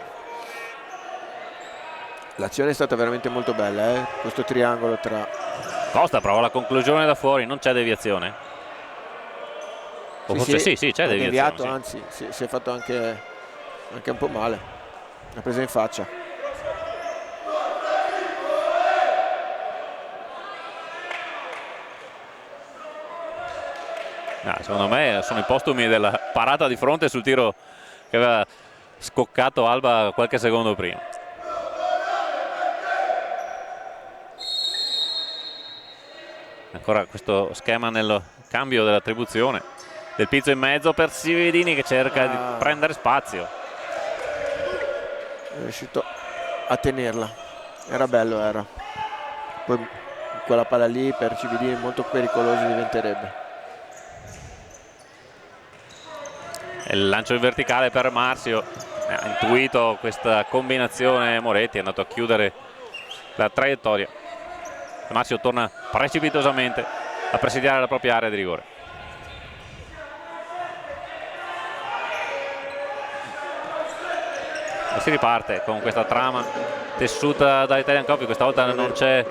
Speaker 1: l'azione è stata veramente molto bella, questo triangolo tra.
Speaker 2: Costa prova la conclusione da fuori, non c'è deviazione. O forse sì, c'è deviazione.
Speaker 1: Deviato, anzi, si è fatto anche un po' male. L'ha presa in faccia.
Speaker 2: Secondo me sono i postumi della parata di fronte sul tiro che aveva scoccato Alba qualche secondo prima. Ancora questo schema nel cambio dell'attribuzione. Del Pizzo in mezzo per Sividini che cerca di prendere spazio.
Speaker 1: È riuscito a tenerla, era bello, poi quella palla lì per Sividini molto pericoloso diventerebbe.
Speaker 2: Il lancio in verticale per Marzio, ha intuito questa combinazione Moretti, è andato a chiudere la traiettoria. Marzio torna precipitosamente a presidiare la propria area di rigore. E si riparte con questa trama tessuta da Italian Coffee. Questa volta non c'è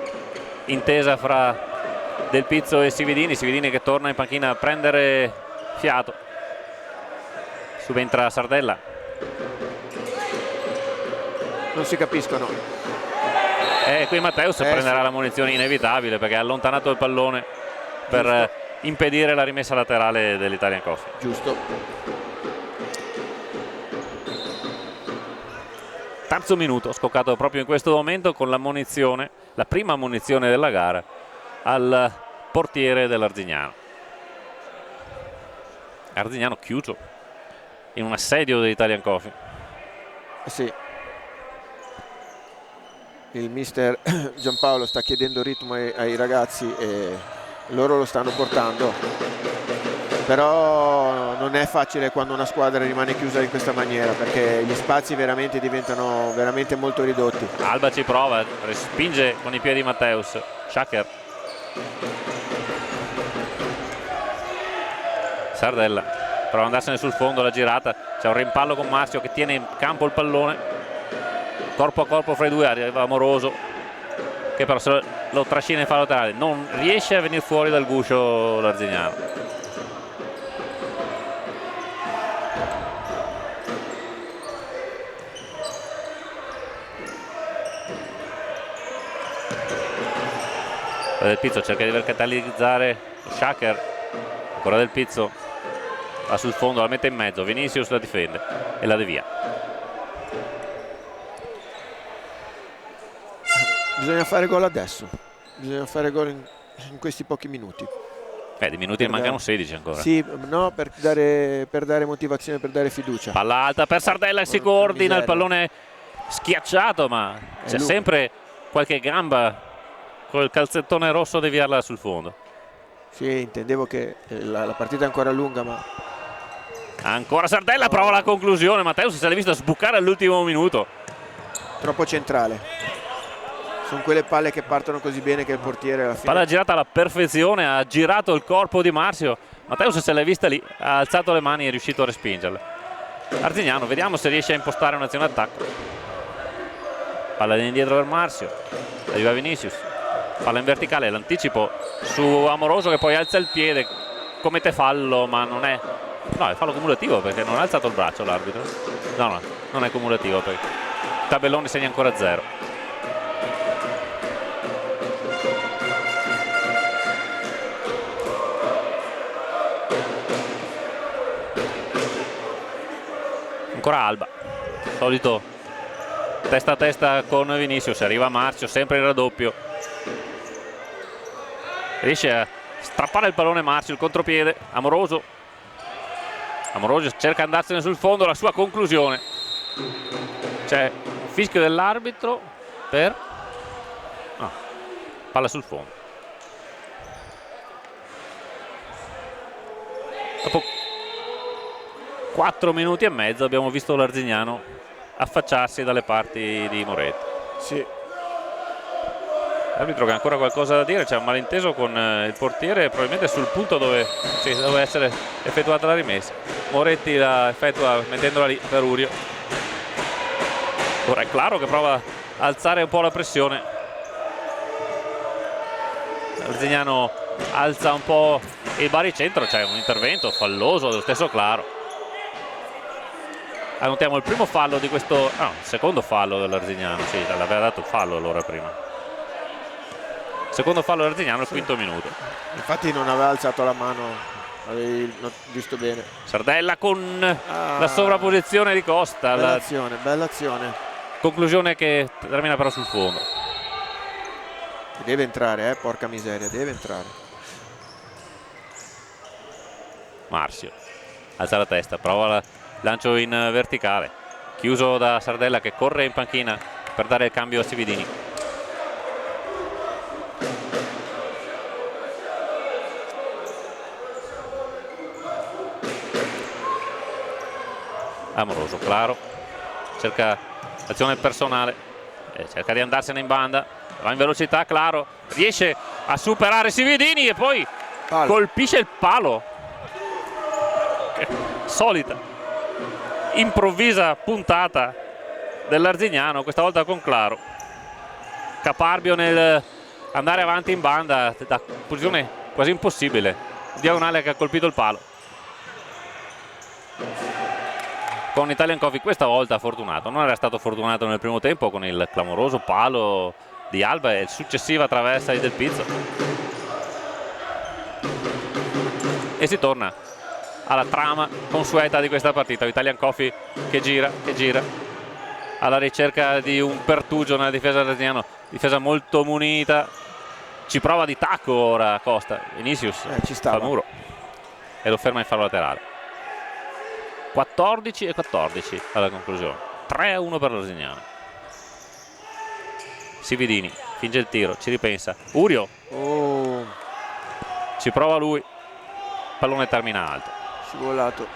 Speaker 2: intesa fra Del Pizzo e Sividini che torna in panchina a prendere fiato. Subentra Sardella.
Speaker 1: Non si capiscono.
Speaker 2: E qui Matteus prenderà
Speaker 1: sì.
Speaker 2: la munizione inevitabile perché ha allontanato il pallone per impedire la rimessa laterale dell'Italian Coffee.
Speaker 1: Giusto.
Speaker 2: Terzo minuto, scoccato proprio in questo momento con la munizione, la prima munizione della gara al portiere dell'Arzignano. Arzignano chiuso in un assedio dell'Italian Coffee.
Speaker 1: Sì. Il mister Giampaolo sta chiedendo ritmo ai ragazzi e loro lo stanno portando, però non è facile quando una squadra rimane chiusa in questa maniera perché gli spazi veramente diventano veramente molto ridotti.
Speaker 2: Alba ci prova, respinge con i piedi Matteus. Schacker, Sardella prova ad andarsene sul fondo, la girata, c'è un rimpallo con Marzio che tiene in campo il pallone corpo a corpo fra i due, arriva Amoroso che però se lo trascina in fallo laterale, non riesce a venire fuori dal guscio l'Arzignano. Del Pizzo cerca di verticalizzare Schacker, ancora Del Pizzo, va sul fondo, la mette in mezzo, Vinicius la difende e la devia.
Speaker 1: Bisogna fare gol adesso, bisogna fare gol in questi pochi minuti.
Speaker 2: Di minuti ne mancano 16 ancora.
Speaker 1: Sì, no, per dare motivazione, per dare fiducia.
Speaker 2: Palla alta per Sardella, si coordina, il pallone schiacciato, ma c'è sempre qualche gamba col calzettone rosso a deviarla sul fondo.
Speaker 1: Sì, intendevo che la partita è ancora lunga, ma...
Speaker 2: Ancora Sardella, prova la conclusione, Matteus se l'è visto sbucare all'ultimo minuto.
Speaker 1: Troppo centrale. Sono quelle palle che partono così bene che il portiere alla fine...
Speaker 2: Palla girata alla perfezione, ha girato il corpo di Marzio. Matteus se l'è vista lì, ha alzato le mani e è riuscito a respingerla. Arzignano, vediamo se riesce a impostare un'azione d'attacco. Palla indietro per Marzio, arriva Vinicius. Palla in verticale, l'anticipo su Amoroso che poi alza il piede, commette fallo, ma non è... No, è fallo cumulativo perché non ha alzato il braccio l'arbitro. No, non è cumulativo perché Tabellone segna ancora 0. Ancora Alba, solito testa a testa con Vinicius, arriva Marzio, sempre il raddoppio, riesce a strappare il pallone Marzio, il contropiede, Amoroso cerca di andarsene sul fondo, la sua conclusione, c'è il fischio dell'arbitro per palla sul fondo. Dopo 4 minuti e mezzo abbiamo visto l'Arzignano affacciarsi dalle parti di Moretti.
Speaker 1: Sì.
Speaker 2: L'arbitro che ha ancora qualcosa da dire, c'è un malinteso con il portiere, probabilmente sul punto dove deve essere effettuata la rimessa. Moretti la effettua mettendola lì per Urio. Ora è Claro che prova a alzare un po' la pressione. L'Arzignano alza un po' il baricentro, c'è un intervento falloso dello stesso Claro. Annotiamo il primo fallo di questo, il secondo fallo dell'Arzignano, sì, l'aveva dato il fallo allora prima. Secondo fallo dell'Arzignano, il quinto minuto.
Speaker 1: Infatti non aveva alzato la mano, avevi visto bene.
Speaker 2: Sardella con la sovrapposizione di Costa.
Speaker 1: Bella azione, bella azione.
Speaker 2: Conclusione che termina però sul fondo.
Speaker 1: Deve entrare, porca miseria, deve entrare.
Speaker 2: Marzio alza la testa, prova lancio in verticale, chiuso da Sardella che corre in panchina per dare il cambio a Sividini. Amoroso, Claro cerca azione personale, cerca di andarsene in banda, va in velocità, Claro riesce a superare Sividini e poi colpisce il palo. Solita improvvisa puntata dell'Arzignano, questa volta con Claro, caparbio nel andare avanti in banda da posizione quasi impossibile, diagonale che ha colpito il palo. Con Italian Coffee questa volta fortunato, non era stato fortunato nel primo tempo con il clamoroso palo di Alba e successiva traversa di Del Pizzo, e si torna alla trama consueta di questa partita. Italian Coffee che gira alla ricerca di un pertugio nella difesa argentiniana, difesa molto munita, ci prova di tacco ora Costa, Vinicius
Speaker 1: ci sta
Speaker 2: al muro e lo ferma in fallo laterale. 14-14 alla conclusione, 3-1 per l'Arzignano. Sividini finge il tiro, ci ripensa, Urio ci prova lui, pallone termina alto,
Speaker 1: scivolato.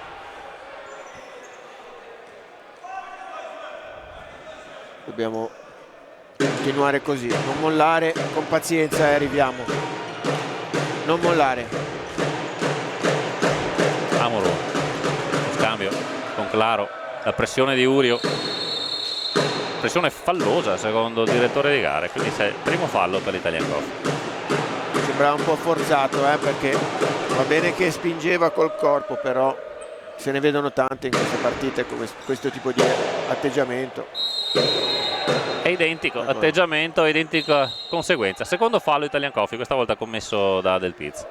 Speaker 1: Dobbiamo continuare così, non mollare, con pazienza, e arriviamo. Non mollare.
Speaker 2: Amoroso, lo scambio con Claro, la pressione di Urio, pressione fallosa secondo il direttore di gare, quindi primo fallo per l'Italian Coffee.
Speaker 1: Sembrava un po' forzato, perché va bene che spingeva col corpo, però se ne vedono tante in queste partite con questo tipo di atteggiamento.
Speaker 2: È identico atteggiamento, identica conseguenza. Secondo fallo Italian Coffee, questa volta commesso da Del Pizzo.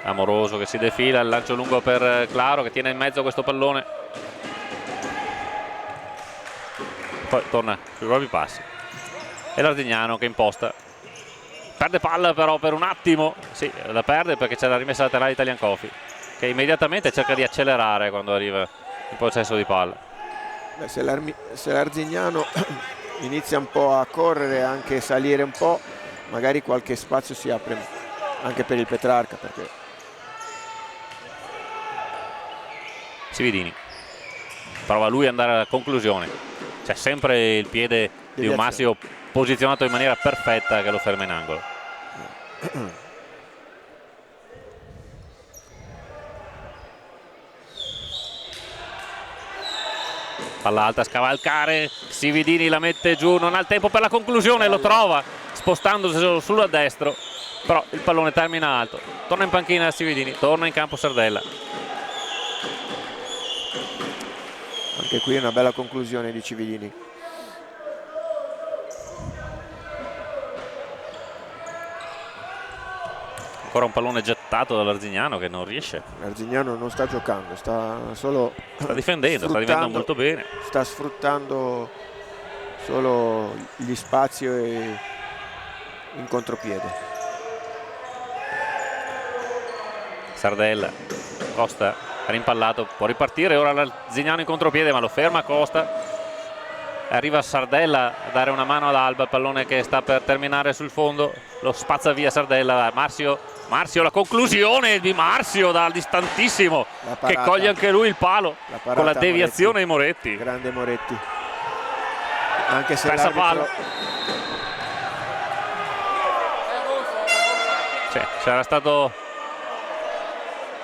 Speaker 2: Amoroso che si defila, il lancio lungo per Claro che tiene in mezzo questo pallone, poi torna sui propri passi, e l'Arzignano che imposta, perde palla però per un attimo, sì, la perde perché c'è la rimessa laterale Italian Coffee che immediatamente cerca di accelerare quando arriva in possesso di palla.
Speaker 1: Beh, se l'Arzignano inizia un po' a correre, anche salire un po', magari qualche spazio si apre anche per il Petrarca, perché
Speaker 2: Sividini prova lui ad andare alla conclusione, c'è sempre il piede di un Massimo posizionato in maniera perfetta che lo ferma in angolo. Palla alta a scavalcare, Sividini la mette giù, non ha il tempo per la conclusione, lo trova spostandosi sulla destra, però il pallone termina alto, torna in panchina Sividini, torna in campo Sardella.
Speaker 1: Anche qui una bella conclusione di Cividini.
Speaker 2: Ancora un pallone gettato dall'Arzignano che non riesce.
Speaker 1: L'Arzignano non sta giocando, sta
Speaker 2: difendendo molto bene.
Speaker 1: Sta sfruttando solo gli spazi e in contropiede.
Speaker 2: Sardella, Costa rimpallato, può ripartire ora l'Arzignano in contropiede ma lo ferma Costa, arriva Sardella a dare una mano ad Alba, il pallone che sta per terminare sul fondo, lo spazza via Sardella, Marzio, la conclusione di Marzio da distantissimo che coglie anche lui il palo con la deviazione di Moretti.
Speaker 1: Grande Moretti, anche se
Speaker 2: pressa palo, c'era stato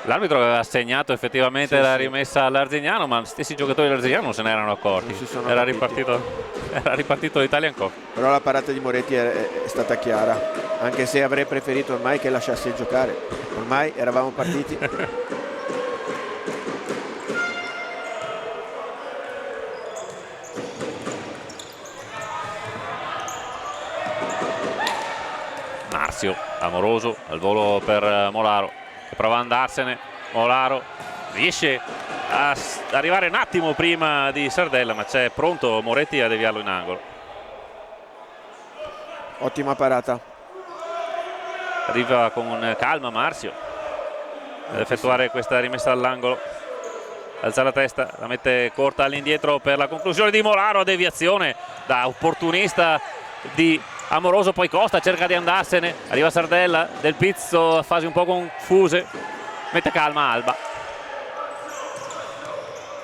Speaker 2: l'arbitro che aveva assegnato effettivamente la rimessa all'Arzignano, ma gli stessi giocatori dell'Arzignano non se ne erano accorti, era ripartito l'Italian Coffee.
Speaker 1: Però la parata di Moretti è stata chiara, anche se avrei preferito ormai che lasciasse giocare, ormai eravamo partiti.
Speaker 2: Marzio, Amoroso al volo per Molaro che prova ad andarsene, Molaro riesce a arrivare un attimo prima di Sardella ma c'è pronto Moretti a deviarlo in angolo.
Speaker 1: Ottima parata,
Speaker 2: arriva con calma Marzio ad effettuare questa rimessa all'angolo, alza la testa, la mette corta all'indietro per la conclusione di Molaro, deviazione da opportunista di Amoroso, poi Costa cerca di andarsene, arriva Sardella, Del Pizzo a fasi un po' confuse, mette calma Alba,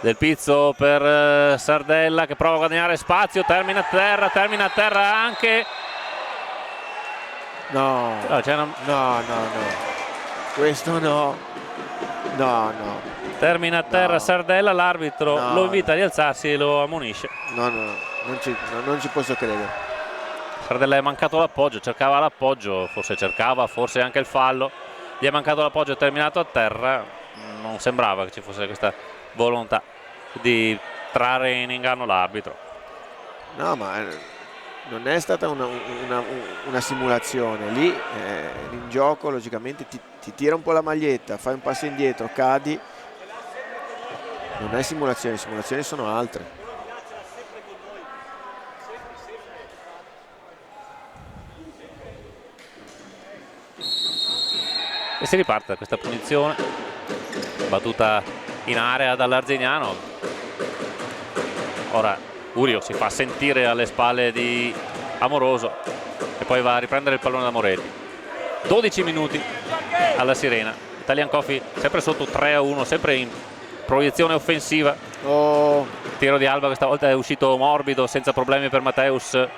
Speaker 2: Del Pizzo per Sardella che prova a guadagnare spazio, termina a terra anche
Speaker 1: no, questo no,
Speaker 2: termina a terra Sardella, l'arbitro lo invita a rialzarsi e lo ammonisce.
Speaker 1: Non ci posso credere.
Speaker 2: Sardella è mancato l'appoggio, cercava l'appoggio, forse anche il fallo, gli è mancato l'appoggio, è terminato a terra. Non sembrava che ci fosse questa volontà di trarre in inganno l'arbitro.
Speaker 1: No, ma non è stata una simulazione. Lì in gioco logicamente ti tira un po' la maglietta, fai un passo indietro, cadi. Non è simulazione, le simulazioni sono altre.
Speaker 2: E si riparte da questa punizione battuta in area dall'Arzignano. Ora Urio si fa sentire alle spalle di Amoroso e poi va a riprendere il pallone da Moretti. 12 minuti alla sirena, Italian Coffee sempre sotto 3-1, sempre in proiezione offensiva. Tiro di Alba questa volta è uscito morbido, senza problemi per Matteus.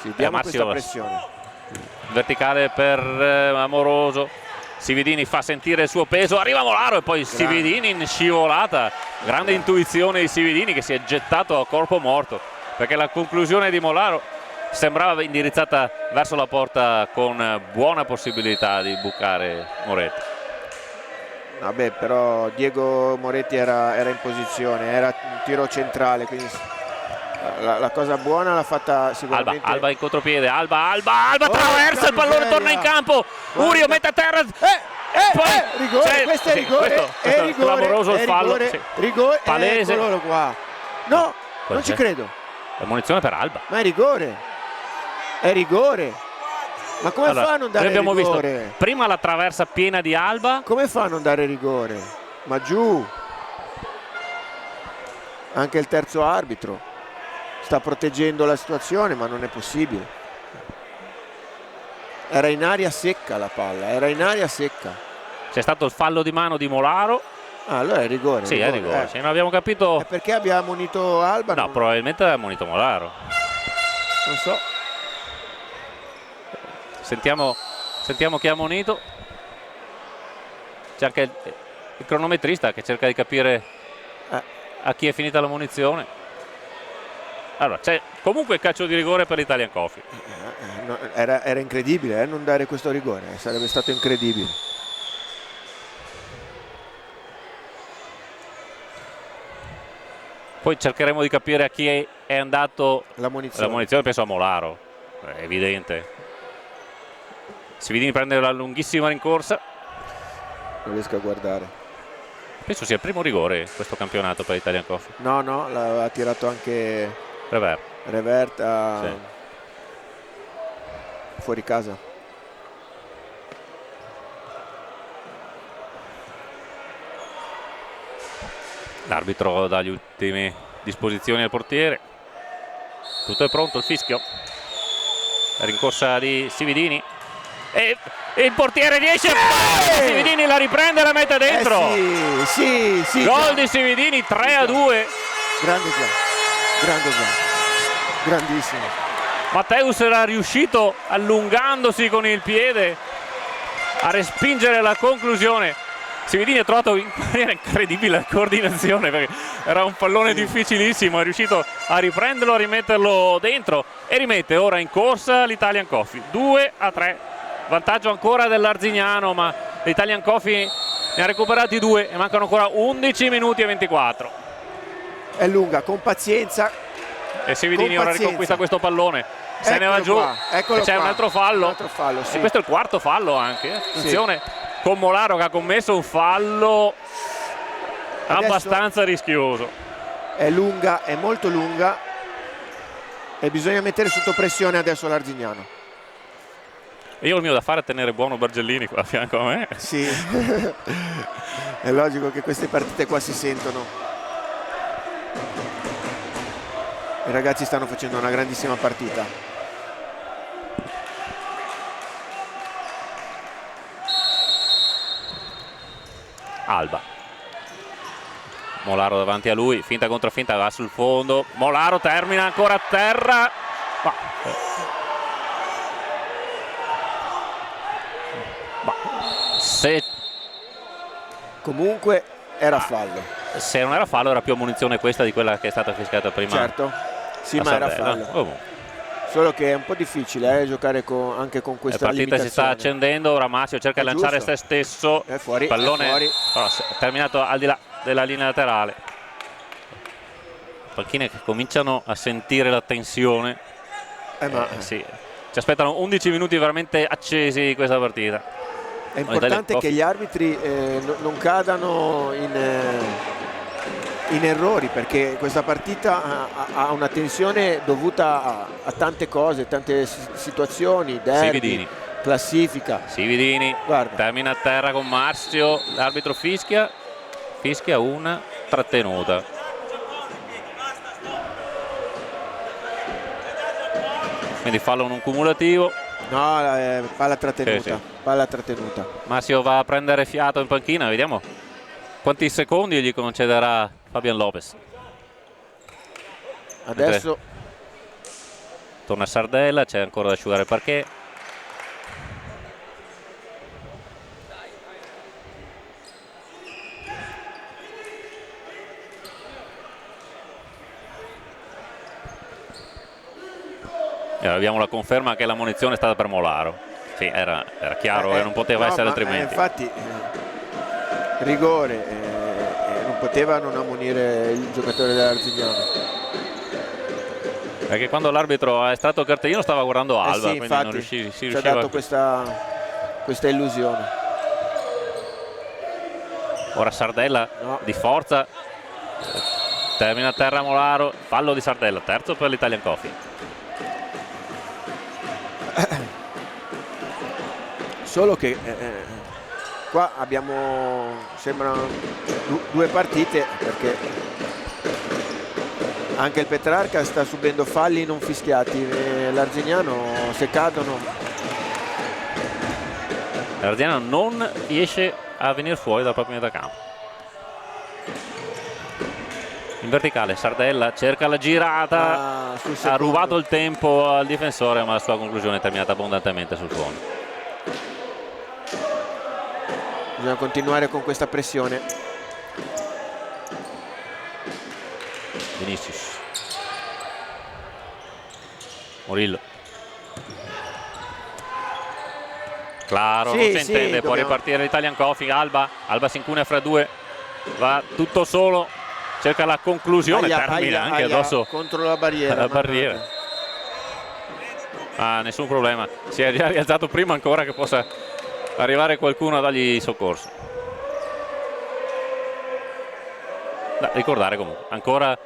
Speaker 1: Sì, diamo questa pressione.
Speaker 2: Verticale per Amoroso. Sividini fa sentire il suo peso, arriva Molaro e poi Sividini in scivolata. Grande intuizione di Sividini che si è gettato a corpo morto, perché la conclusione di Molaro sembrava indirizzata verso la porta con buona possibilità di bucare Moretti.
Speaker 1: Vabbè, però Diego Moretti era in posizione, era un tiro centrale, quindi la cosa buona l'ha fatta sicuramente.
Speaker 2: Alba in contropiede, Alba attraversa il pallone, torna in campo. Urio mette a terra.
Speaker 1: Rigore, questo è rigore. È rigore,
Speaker 2: clamoroso il fallo.
Speaker 1: Rigore,
Speaker 2: palese.
Speaker 1: Eccolo qua. No, non ci credo.
Speaker 2: È munizione per Alba.
Speaker 1: Ma è rigore. È rigore. Ma come fa a non dare
Speaker 2: abbiamo
Speaker 1: rigore?
Speaker 2: Visto prima la traversa piena di Alba.
Speaker 1: Come fa a non dare rigore? Ma giù. Anche il terzo arbitro sta proteggendo la situazione, ma non è possibile. Era in aria secca la palla, era in aria secca.
Speaker 2: C'è stato il fallo di mano di Molaro.
Speaker 1: Ah, allora è rigore.
Speaker 2: Sì, è rigore. Se non abbiamo capito.
Speaker 1: È perché abbia ammonito Alba?
Speaker 2: No, probabilmente ha ammonito Molaro.
Speaker 1: Non so.
Speaker 2: Sentiamo chi ha ammonito. C'è anche il cronometrista che cerca di capire a chi è finita la munizione. Allora, c'è comunque calcio di rigore per l'Italian Coffee.
Speaker 1: Era incredibile non dare questo rigore, sarebbe stato incredibile.
Speaker 2: Poi cercheremo di capire a chi è andato
Speaker 1: la munizione,
Speaker 2: penso a Molaro, è evidente. Sividini prende la lunghissima rincorsa.
Speaker 1: Non riesco a guardare.
Speaker 2: Penso sia il primo rigore questo campionato per l'Italian Coffee.
Speaker 1: No, l'ha tirato anche Revert fuori casa.
Speaker 2: L'arbitro dà le ultime disposizioni al portiere. Tutto è pronto, il fischio. La rincorsa di Sividini. E il portiere riesce a fare. Sividini la riprende e la mette dentro.
Speaker 1: Sì.
Speaker 2: Gol di Sividini, 3-2.
Speaker 1: Grande grandissimo.
Speaker 2: Matteus era riuscito, allungandosi con il piede, a respingere la conclusione. Sividini ha trovato in maniera incredibile la coordinazione, perché era un pallone difficilissimo, è riuscito a riprenderlo, a rimetterlo dentro e rimette ora in corsa l'Italian Coffee. 2-3, vantaggio ancora dell'Arzignano, ma l'Italian Coffee ne ha recuperati 2 e mancano ancora 11 minuti e 24.
Speaker 1: È lunga, con pazienza.
Speaker 2: E Sividini ora riconquista questo pallone, se ne va giù e c'è un altro fallo,
Speaker 1: sì.
Speaker 2: E questo è il quarto fallo anche, attenzione, con Molaro che ha commesso un fallo abbastanza rischioso.
Speaker 1: È lunga, è molto lunga e bisogna mettere sotto pressione adesso l'Arzignano.
Speaker 2: Io il mio da fare è tenere buono Bargellini qua a fianco a me.
Speaker 1: Sì, è logico che queste partite qua si sentono. I ragazzi stanno facendo una grandissima partita.
Speaker 2: Alba. Molaro davanti a lui, finta contro finta, va sul fondo. Molaro termina ancora a terra. Se
Speaker 1: comunque era fallo.
Speaker 2: Se non era fallo era più munizione questa di quella che è stata fischiata prima.
Speaker 1: Certo, sì, ma era fallo. solo che è un po' difficile giocare anche con questa
Speaker 2: limitazione. La partita si sta accendendo, Ramasio cerca di lanciare se stesso,
Speaker 1: è fuori,
Speaker 2: pallone
Speaker 1: è fuori.
Speaker 2: Però, terminato al di là della linea laterale. Panchine che cominciano a sentire la tensione, sì. Ci aspettano 11 minuti veramente accesi di questa partita.
Speaker 1: È importante che gli arbitri non cadano in errori, perché questa partita ha una tensione dovuta a tante cose, tante situazioni, derby, classifica.
Speaker 2: Sividini termina a terra con Marzio, l'arbitro fischia una trattenuta. Quindi fallo non cumulativo.
Speaker 1: No, palla trattenuta, palla trattenuta.
Speaker 2: Marzio va a prendere fiato in panchina, vediamo quanti secondi gli concederà Fabian Lopez.
Speaker 1: Adesso
Speaker 2: torna Sardella, c'è ancora da asciugare il parquet. E abbiamo la conferma che la munizione è stata per Molaro. Sì, era chiaro, non poteva essere altrimenti.
Speaker 1: Infatti rigore, non poteva non ammonire il giocatore dell'Arzignano.
Speaker 2: Perché quando l'arbitro ha estratto il cartellino stava guardando Alba,
Speaker 1: sì,
Speaker 2: quindi non riusciva.
Speaker 1: Ci ha dato questa illusione.
Speaker 2: Ora Sardella di forza, termina a terra Molaro, fallo di Sardella, terzo per l'Italian Coffee.
Speaker 1: Solo che qua abbiamo, sembrano due partite, perché anche il Petrarca sta subendo falli non fischiati, l'Arzignano se cadono.
Speaker 2: L'Arzignano non riesce a venire fuori dal proprio metacampo. In verticale Sardella cerca la girata, ha rubato il tempo al difensore, ma la sua conclusione è terminata abbondantemente sul fondo.
Speaker 1: Bisogna continuare con questa pressione.
Speaker 2: Vinicius, Murillo, claro, non si intende, può ripartire l'Italian Coffee. Alba si incunea fra due, va tutto solo, cerca la conclusione, termina anche addosso
Speaker 1: contro la barriera.
Speaker 2: Nessun problema, si è già rialzato prima ancora che possa arrivare qualcuno a dargli soccorso. Da ricordare comunque ancora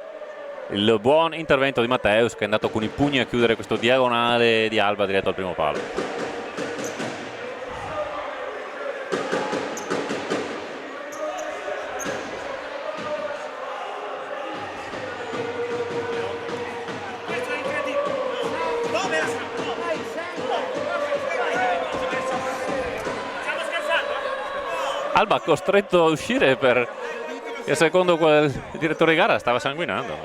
Speaker 2: il buon intervento di Matteus, che è andato con i pugni a chiudere questo diagonale di Alba diretto al primo palo. Alba costretto a uscire perché secondo quel direttore di gara stava sanguinando.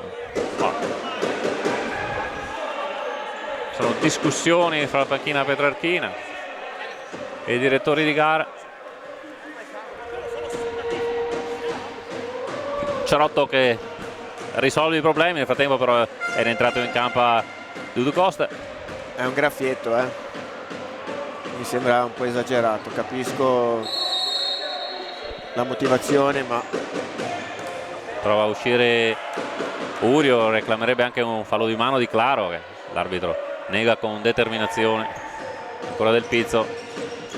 Speaker 2: Sono discussioni fra la panchina petrarchina e i direttori di gara. Ciarotto che risolve i problemi, nel frattempo però è rientrato in campo Dudu Costa.
Speaker 1: È un graffietto, mi sembra un po' esagerato, capisco la motivazione, ma
Speaker 2: prova a uscire Urio, reclamerebbe anche un fallo di mano di Claro che l'arbitro nega con determinazione. Ancora Del Pizzo,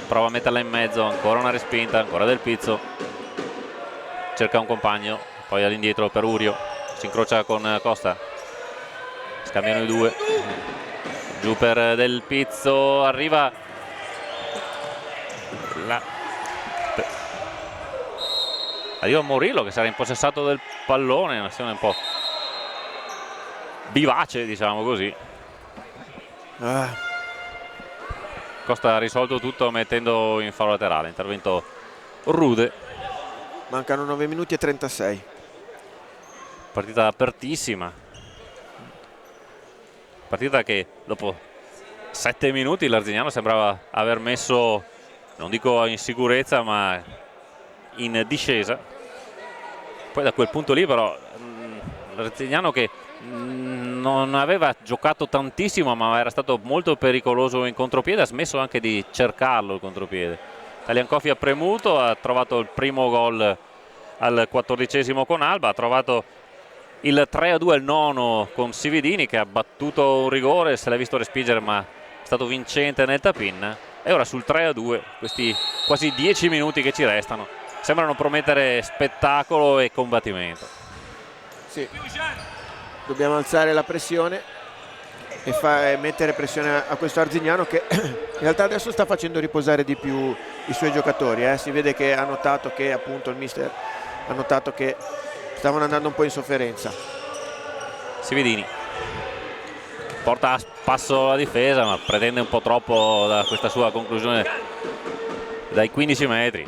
Speaker 2: prova a metterla in mezzo, ancora una respinta, ancora Del Pizzo, cerca un compagno, poi all'indietro per Urio, si incrocia con Costa, scambiano i due, giù per Del Pizzo, arriva Murillo che sarà impossessato del pallone, un'azione un po' vivace, diciamo così. Costa ha risolto tutto mettendo in fallo laterale, intervento rude.
Speaker 1: Mancano 9 minuti e 36.
Speaker 2: Partita apertissima, partita che dopo 7 minuti l'Arzignano sembrava aver messo, non dico in sicurezza, ma in discesa. Poi da quel punto lì però l'Arzignano che non aveva giocato tantissimo, ma era stato molto pericoloso in contropiede, ha smesso anche di cercarlo il contropiede. Taliancoffi ha premuto, ha trovato il primo gol al 14esimo con Alba, ha trovato il 3-2 al nono con Sividini, che ha battuto un rigore, se l'ha visto respingere ma è stato vincente nel tap-in, e ora sul 3-2 questi quasi 10 minuti che ci restano sembrano promettere spettacolo e combattimento.
Speaker 1: Sì, dobbiamo alzare la pressione e mettere pressione a questo Arzignano, che in realtà adesso sta facendo riposare di più i suoi giocatori. Si vede che ha notato che appunto il mister ha notato che stavano andando un po' in sofferenza.
Speaker 2: Sividini porta a spasso la difesa, ma pretende un po' troppo da questa sua conclusione dai 15 metri.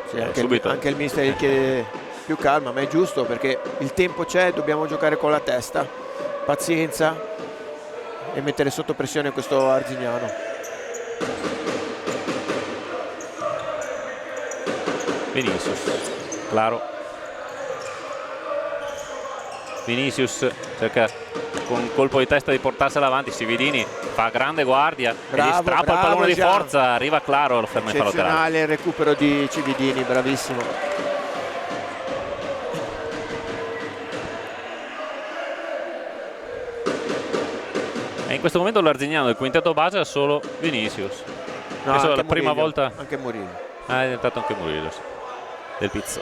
Speaker 1: Sì, anche il mister gli chiede più calma, ma è giusto, perché il tempo c'è, dobbiamo giocare con la testa, pazienza e mettere sotto pressione questo Arzignano.
Speaker 2: Vinicius, claro. Vinicius cerca con un colpo di testa di portarsela avanti. Sividini fa grande guardia,
Speaker 1: bravo,
Speaker 2: e gli strappa il pallone di forza, arriva claro, lo ferma in fallo laterale.
Speaker 1: Eccezionale il recupero di Cividini, bravissimo.
Speaker 2: E in questo momento l'Arzignano del quintetto base ha solo Vinicius.
Speaker 1: No,
Speaker 2: è la prima
Speaker 1: Murillo,
Speaker 2: volta.
Speaker 1: Anche Murillo.
Speaker 2: È diventato anche Murillo, sì.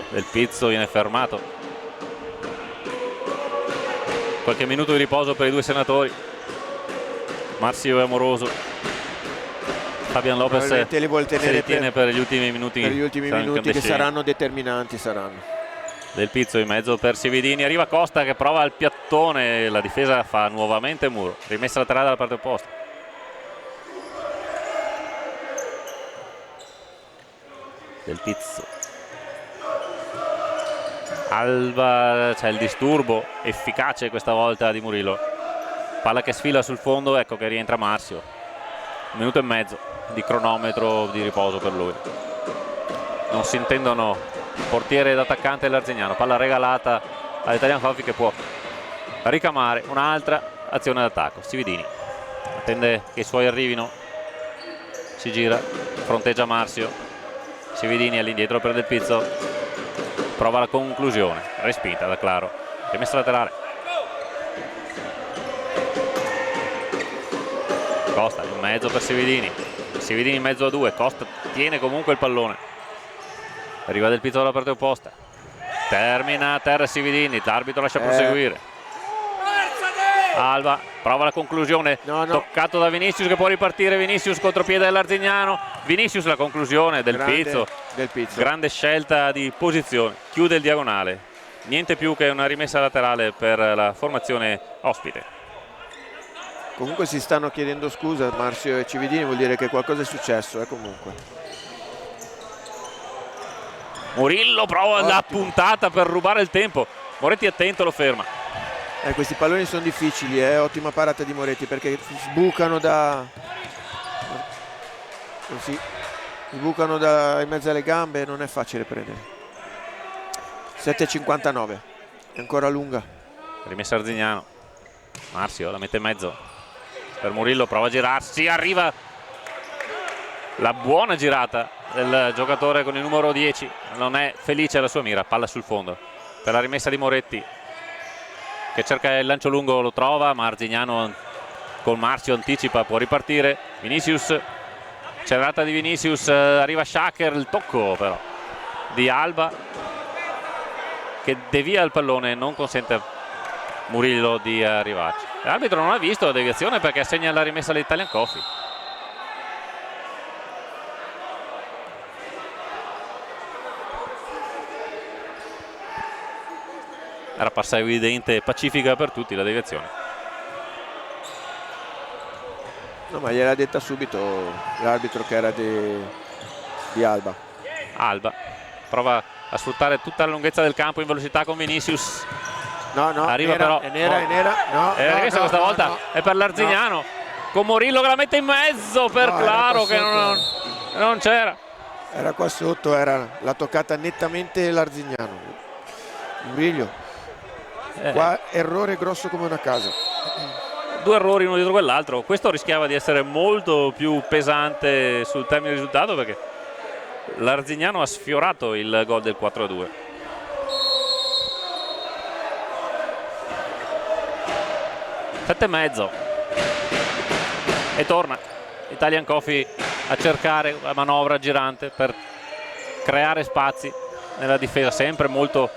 Speaker 2: Del Pizzo viene fermato. Qualche minuto di riposo per i due senatori. Marzio è amoroso. Fabian Lopez
Speaker 1: li vuole tenere
Speaker 2: si ritiene per gli ultimi minuti.
Speaker 1: Per gli ultimi minuti che saranno determinanti.
Speaker 2: Del Pizzo in mezzo per Sividini. Arriva Costa che prova il piattone. La difesa fa nuovamente muro. Rimessa laterale dalla parte opposta. Del Pizzo. Alba, c'è il disturbo efficace questa volta di Murillo. Palla che sfila sul fondo, ecco che rientra Marzio. 1 minuto e mezzo di cronometro di riposo per lui. Non si intendono portiere ed attaccante dell'Arzignano. Palla regalata all'Italian Coffee, che può ricamare un'altra azione d'attacco. Sividini attende che i suoi arrivino, si gira, fronteggia Marzio. Sividini all'indietro per Del Pizzo, prova la conclusione, respinta da Claro. Rimessa laterale. Costa in mezzo per Sividini. Sividini in mezzo a due. Costa tiene comunque il pallone. Arriva Del Pizzo dalla parte opposta. Termina a terra Sividini. L'arbitro lascia proseguire. Alba prova la conclusione. Toccato da Vinicius, che può ripartire. Vinicius contropiede dell'Arzignano. Vinicius la conclusione del Pizzo. Grande scelta di posizione. Chiude il diagonale. Niente più che una rimessa laterale per la formazione ospite.
Speaker 1: Comunque si stanno chiedendo scusa Marzio e Cividini, vuol dire che qualcosa è successo, comunque.
Speaker 2: Murillo prova la puntata per rubare il tempo. Moretti attento, lo ferma.
Speaker 1: Questi palloni sono difficili, ottima parata di Moretti, perché sbucano in mezzo alle gambe, non è facile prendere. 7,59, è ancora lunga.
Speaker 2: Rimessa Arzignano. Marzio la mette in mezzo per Murillo, prova a girarsi, arriva la buona girata del giocatore con il numero 10, non è felice la sua mira. Palla sul fondo per la rimessa di Moretti, che cerca il lancio lungo, lo trova, ma Arzignano con Marzio anticipa, può ripartire. Vinicius, cerata di Vinicius, arriva Schacker, il tocco però di Alba che devia il pallone, non consente a Murillo di arrivarci. L'arbitro non ha visto la deviazione perché assegna la rimessa all'Italian Coffee. Era passa evidente e pacifica per tutti la deviazione.
Speaker 1: No, ma gliel'ha detta subito l'arbitro, che era di Alba.
Speaker 2: Alba prova a sfruttare tutta la lunghezza del campo in velocità con Vinicius.
Speaker 1: No,
Speaker 2: arriva
Speaker 1: nera,
Speaker 2: però.
Speaker 1: È nera. No,
Speaker 2: questa volta è per l'Arzignano. Con Murillo che la mette in mezzo per Claro, che non c'era.
Speaker 1: Era qua sotto, l'ha toccata nettamente l'Arzignano. Murillo. Qua errore grosso come una casa.
Speaker 2: 2 errori uno dietro quell'altro. Questo rischiava di essere molto più pesante sul termine risultato, perché l'Arzignano ha sfiorato il gol del 4-2. Sette e mezzo e torna Italian Coffee a cercare la manovra girante per creare spazi nella difesa sempre molto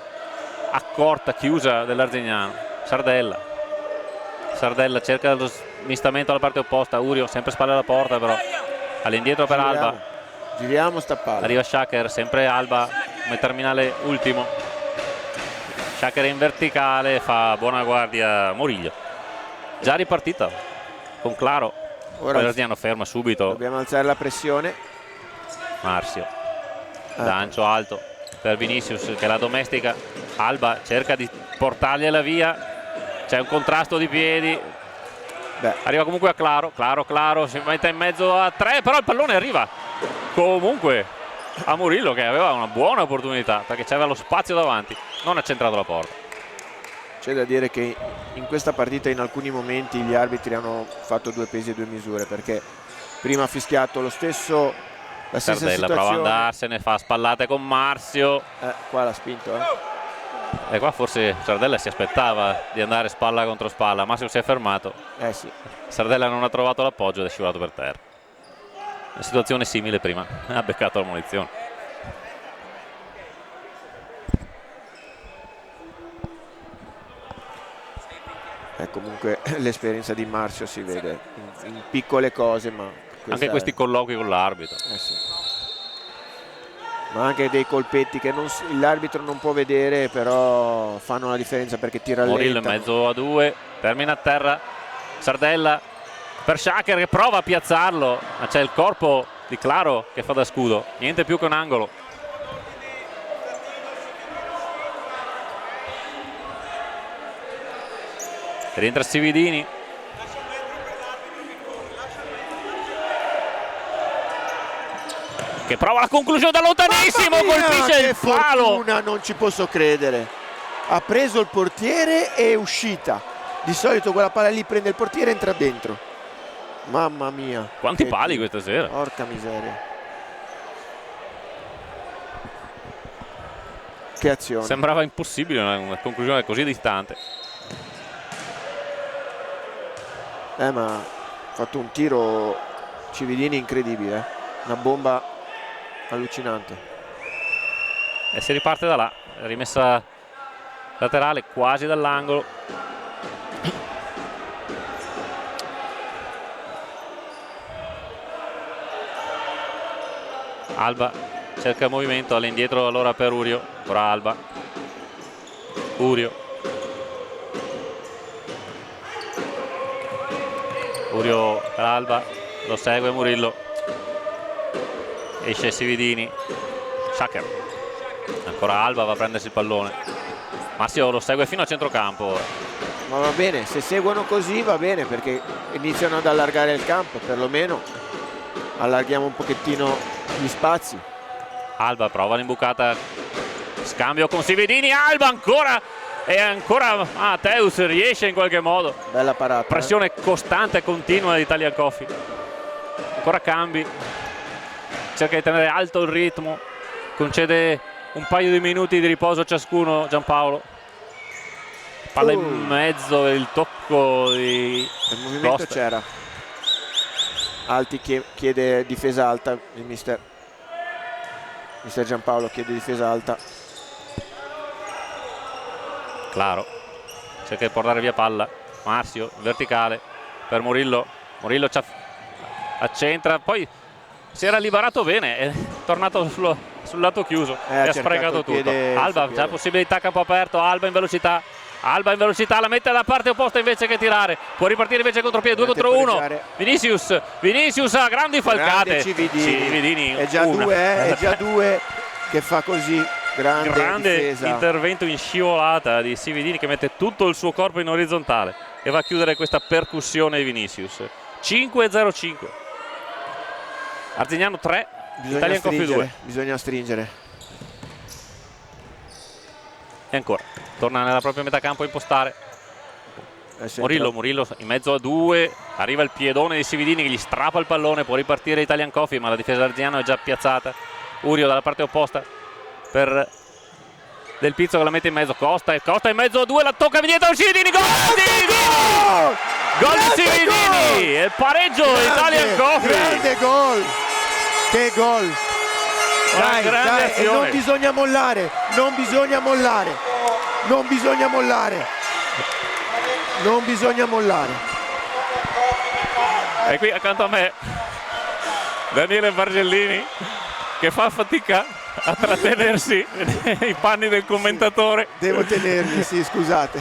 Speaker 2: accorta, chiusa dell'Arzignano. Sardella cerca lo smistamento alla parte opposta. Urio sempre spalle alla porta, però all'indietro per Alba.
Speaker 1: Giriamo sta palla.
Speaker 2: Arriva Shaker, sempre Alba come terminale ultimo. Shaker in verticale, fa buona guardia Moriglio. Già ripartita con Claro.
Speaker 1: Ora
Speaker 2: l'Arzignano ferma subito.
Speaker 1: Dobbiamo alzare la pressione.
Speaker 2: Marzio, lancio alto per Vinicius che la domestica. Alba cerca di portargliela via. C'è un contrasto di piedi. Arriva comunque a Claro si mette in mezzo a 3, però il pallone arriva comunque a Murillo, che aveva una buona opportunità perché c'aveva lo spazio davanti, non ha centrato la porta.
Speaker 1: C'è da dire che in questa partita in alcuni momenti gli arbitri hanno fatto 2 pesi e 2 misure, perché prima ha fischiato la stessa
Speaker 2: Sardella prova ad andarsene, fa spallate con Marzio.
Speaker 1: Qua l'ha spinto,
Speaker 2: E qua forse Sardella si aspettava di andare spalla contro spalla. Massimo si è fermato.
Speaker 1: Sì.
Speaker 2: Sardella non ha trovato l'appoggio ed è scivolato per terra. Una situazione simile prima. Ha beccato la munizione.
Speaker 1: Comunque l'esperienza di Marzio si vede in piccole cose, ma
Speaker 2: anche questi colloqui con l'arbitro.
Speaker 1: Sì. Ma anche dei colpetti che l'arbitro non può vedere, però fanno la differenza perché ti rallentano.
Speaker 2: Morillo in mezzo a 2, termina a terra. Sardella per Shaker che prova a piazzarlo, ma c'è il corpo di Claro che fa da scudo, niente più che un angolo. Rientra Sividini. Che prova la conclusione da lontanissimo, colpisce il palo.
Speaker 1: Non ci posso credere. Ha preso il portiere e è uscita. Di solito quella palla lì prende il portiere e entra dentro. Mamma mia.
Speaker 2: Quanti pali questa sera.
Speaker 1: Porca miseria. Che azione.
Speaker 2: Sembrava impossibile una conclusione così distante.
Speaker 1: Ma ha fatto un tiro Cividini incredibile. Una bomba allucinante.
Speaker 2: E si riparte da là, rimessa laterale quasi dall'angolo. Alba cerca il movimento, all'indietro allora per Urio. Ora Alba. Urio per Alba, lo segue Murillo. Esce Sividini. Shaker. Ancora Alba va a prendersi il pallone. Massimo lo segue fino a centrocampo.
Speaker 1: Ma va bene, se seguono così va bene, perché iniziano ad allargare il campo, perlomeno allarghiamo un pochettino gli spazi.
Speaker 2: Alba prova l'imbucata, scambio con Sividini. Alba ancora e ancora Teus riesce in qualche modo.
Speaker 1: Bella parata.
Speaker 2: Pressione costante e continua di Italian Coffee. Ancora cambi. Cerca di tenere alto il ritmo, concede un paio di minuti di riposo a ciascuno. Giampaolo, palla in mezzo, il tocco di
Speaker 1: il movimento c'era. Alti chiede difesa alta, il mister Giampaolo chiede difesa alta.
Speaker 2: Claro cerca di portare via palla. Marzio in verticale per Murillo. Murillo accentra, poi si era liberato bene, è tornato sul lato chiuso e ha sprecato tutto. Alba c'ha possibilità, campo aperto. Alba in velocità, la mette dalla parte opposta invece che tirare. Può ripartire invece contropiede, 2 contro 1. Vinicius ha grandi falcate. Cividini
Speaker 1: è già due che fa così. Grande
Speaker 2: intervento in scivolata di Sividini, che mette tutto il suo corpo in orizzontale e va a chiudere questa percussione di Vinicius. 5-0-5. Arzignano 3, Italian Coffee 2.
Speaker 1: Bisogna stringere.
Speaker 2: e ancora torna nella propria metà campo a impostare. Murillo in mezzo a due, arriva il piedone di Sividini che gli strappa il pallone, può ripartire Italian Coffee, ma la difesa arzignano è già piazzata. Urio dalla parte opposta per Del Pizzo che la mette in mezzo, Costa in mezzo a due, la tocca dietro Sividini, gol di Sividini, e il pareggio Italian Coffee.
Speaker 1: Grande gol, che gol! Dai, e non bisogna mollare, non bisogna mollare, non bisogna mollare, non bisogna mollare.
Speaker 2: E qui accanto a me Daniele Bargellini che fa fatica a trattenersi nei panni del commentatore.
Speaker 1: Devo tenermi, sì, scusate.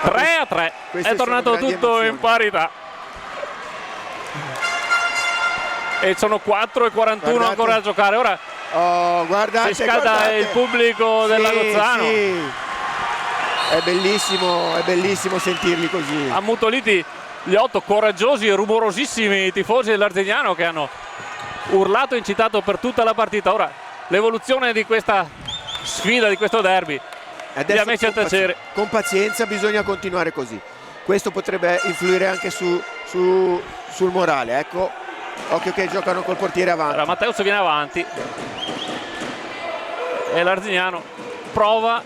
Speaker 2: 3-3, è tornato tutto in parità. E sono 4:41 ancora da giocare. Ora
Speaker 1: guardate,
Speaker 2: si scalda il pubblico della Gozzano.
Speaker 1: Sì. È bellissimo sentirli così.
Speaker 2: Ammutoliti gli 8 coraggiosi e rumorosissimi tifosi dell'Arzignano che hanno urlato e incitato per tutta la partita. Ora l'evoluzione di questa sfida, di questo derby, li ha messi a tacere.
Speaker 1: Con pazienza bisogna continuare così. Questo potrebbe influire anche sul morale, ecco. Occhio che giocano col portiere avanti.
Speaker 2: Allora, Matteus viene avanti e l'Arzignano prova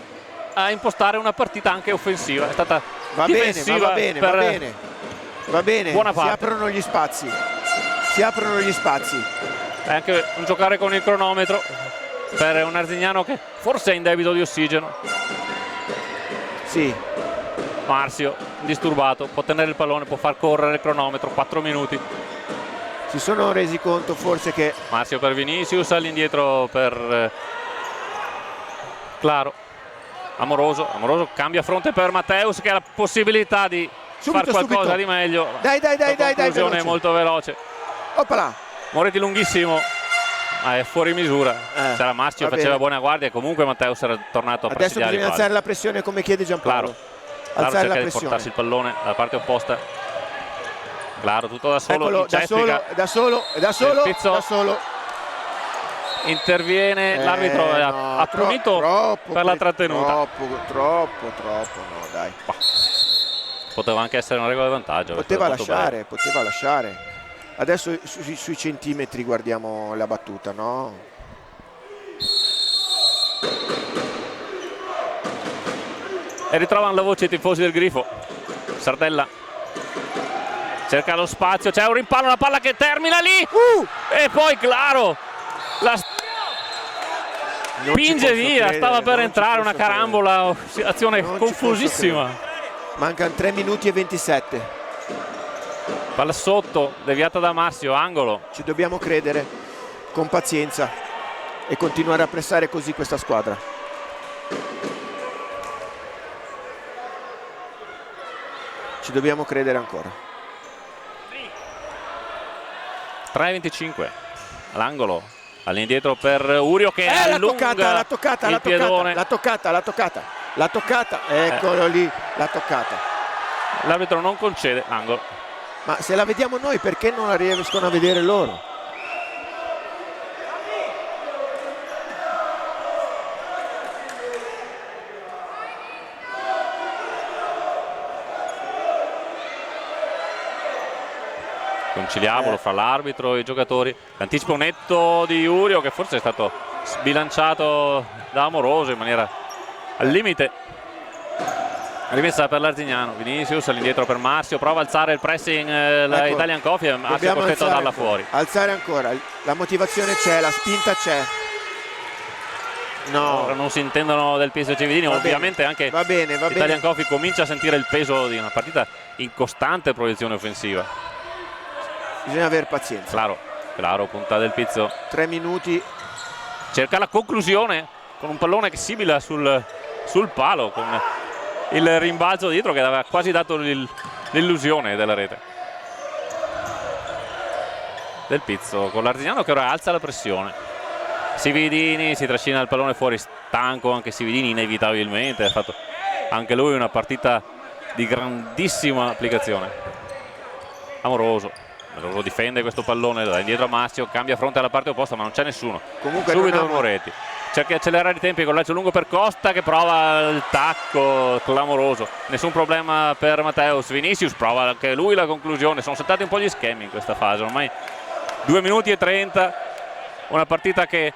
Speaker 2: a impostare una partita anche offensiva. È stata difensiva.
Speaker 1: Va bene,
Speaker 2: buona parte.
Speaker 1: Si aprono gli spazi.
Speaker 2: È anche un giocare con il cronometro per un Arzignano che forse è in debito di ossigeno.
Speaker 1: Sì.
Speaker 2: Marzio indisturbato, può tenere il pallone, può far correre il cronometro, 4 minuti.
Speaker 1: Si sono resi conto forse che...
Speaker 2: Marzio per Vinicius, all'indietro per Claro. Amoroso cambia fronte per Matteus che ha la possibilità di fare qualcosa di meglio.
Speaker 1: Dai,
Speaker 2: conclusione molto veloce.
Speaker 1: Oppala.
Speaker 2: Moretti lunghissimo, ma è fuori misura. C'era Marzio, faceva buona guardia e comunque Matteus era tornato a
Speaker 1: adesso
Speaker 2: presidiare.
Speaker 1: Bisogna alzare la pressione come chiede Giampaolo.
Speaker 2: Claro cerca di portarsi il pallone dalla parte opposta. Claro, tutto da solo.
Speaker 1: Eccolo, da solo.
Speaker 2: Interviene l'arbitro, ha punito per la trattenuta.
Speaker 1: Troppo, no dai.
Speaker 2: Poteva anche essere una regola di vantaggio.
Speaker 1: Poteva lasciare. Adesso sui centimetri guardiamo la battuta, no?
Speaker 2: E ritrovano la voce i tifosi del Grifo. Sardella cerca lo spazio, c'è un rimpallo, una palla che termina lì e poi Claro la spinge via, stava per entrare, una carambola, azione confusissima.
Speaker 1: Mancano 3 minuti e 27.
Speaker 2: Palla sotto, deviata da Marzio, angolo.
Speaker 1: Ci dobbiamo credere con pazienza e continuare a pressare così questa squadra. Ci dobbiamo credere ancora.
Speaker 2: 3:25 all'angolo, all'indietro per Urio che allunga
Speaker 1: l'ha toccata, eccolo lì, l'ha toccata.
Speaker 2: L'arbitro non concede, angolo.
Speaker 1: Ma se la vediamo noi, perché non la riescono a vedere loro?
Speaker 2: Conciliabolo fra l'arbitro e i giocatori. L'anticipo netto di Urio che forse è stato sbilanciato da Amoroso in maniera al limite. Rimessa per l'Arzignano. Vinicius all'indietro per Marzio, prova a alzare il pressing Italian Coffee e Marzio è costretto a darla fuori.
Speaker 1: Alzare ancora, la motivazione c'è, la spinta c'è. No,
Speaker 2: non si intendono Del Pizzo e Cividini, ovviamente anche Italian Coffee comincia a sentire il peso di una partita in costante proiezione offensiva.
Speaker 1: Bisogna avere pazienza.
Speaker 2: Claro, punta Del Pizzo.
Speaker 1: 3 minuti.
Speaker 2: Cerca la conclusione con un pallone che sibila sul palo, con il rimbalzo dietro che aveva quasi dato l'illusione della rete. Del Pizzo con l'Arzignano che ora alza la pressione. Sividini si trascina il pallone fuori, stanco anche Sividini inevitabilmente, ha fatto anche lui una partita di grandissima applicazione. Amoroso lo difende questo pallone, da indietro a Marzio, cambia fronte alla parte opposta ma non c'è nessuno.
Speaker 1: Comunque
Speaker 2: subito Moretti. cerca di accelerare i tempi con l'alcio lungo per Costa, che prova il tacco clamoroso, nessun problema per Matteus. Vinicius prova anche lui la conclusione. Sono saltati un po' gli schemi in questa fase, ormai 2 minuti e 30, una partita che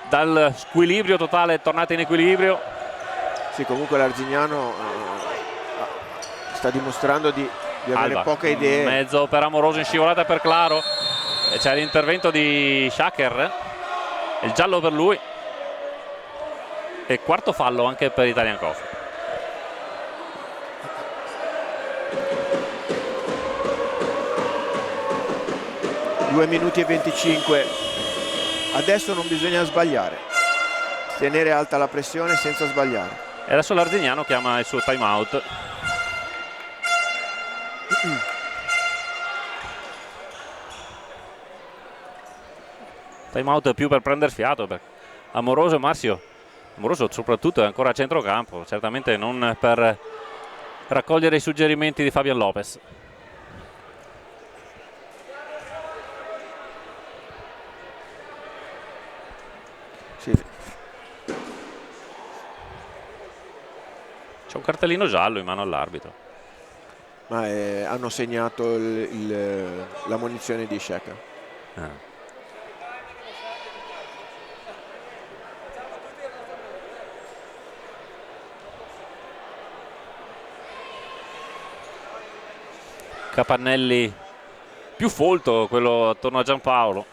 Speaker 2: dal squilibrio totale è tornata in equilibrio.
Speaker 1: Sì, comunque l'Arzignano sta dimostrando di avere
Speaker 2: Alba,
Speaker 1: poche idee.
Speaker 2: Mezzo per Amoroso in scivolata per Claro, e c'è l'intervento di Shaker, il giallo per lui e quarto fallo anche per Italian Coffee.
Speaker 1: Due minuti e 25. Adesso non bisogna sbagliare, tenere alta la pressione senza sbagliare.
Speaker 2: E adesso l'Arzignano chiama il suo time out. Time out più per prendere fiato, perché Amoroso e Marzio, Amoroso soprattutto è ancora a centrocampo, certamente non per raccogliere i suggerimenti di Fabian Lopez.
Speaker 1: Sì.
Speaker 2: C'è un cartellino giallo in mano all'arbitro.
Speaker 1: Ma hanno segnato la munizione di Shaker.
Speaker 2: Capannelli più folto, quello attorno a Giampaolo,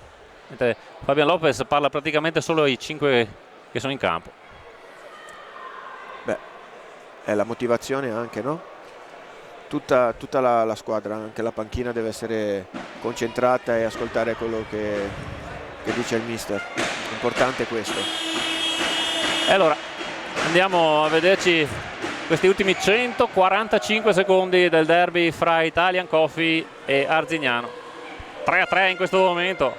Speaker 2: mentre Fabian Lopez parla praticamente solo ai 5 che sono in campo.
Speaker 1: Beh, è la motivazione anche, no? Tutta la squadra, anche la panchina deve essere concentrata e ascoltare quello che dice il mister. Importante questo.
Speaker 2: E allora andiamo a vederci questi ultimi 145 secondi del derby fra Italian Coffee e Arzignano. 3-3 in questo momento,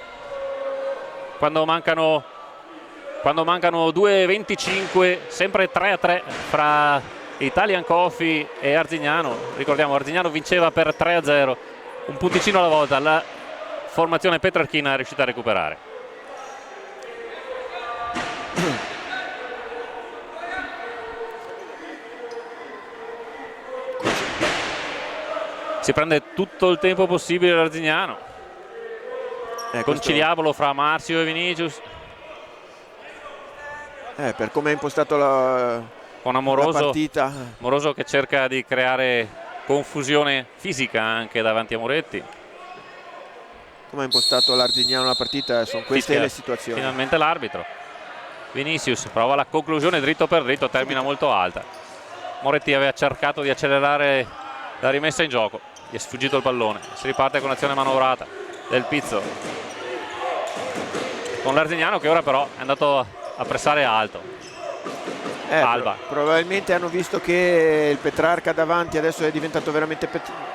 Speaker 2: quando mancano 2:25, sempre 3-3 fra Italian Coffee e Arzignano. Ricordiamo, Arzignano vinceva per 3-0, un punticino alla volta. La formazione petrarchina è riuscita a recuperare. Si prende tutto il tempo possibile l'Arzignano, conciliabolo fra Marzio e Vinicius.
Speaker 1: Per come è impostato
Speaker 2: con
Speaker 1: la partita.
Speaker 2: Amoroso che cerca di creare confusione fisica anche davanti a Moretti.
Speaker 1: Come ha impostato l'Arzignano la partita, sono queste le situazioni.
Speaker 2: Finalmente l'arbitro. Vinicius prova la conclusione dritto per dritto, termina molto alta. Moretti aveva cercato di accelerare la rimessa in gioco, gli è sfuggito il pallone. Si riparte con l'azione manovrata del Pizzo, con l'Arzignano che ora però è andato a pressare alto. Alba.
Speaker 1: Probabilmente hanno visto che il Petrarca davanti adesso è diventato veramente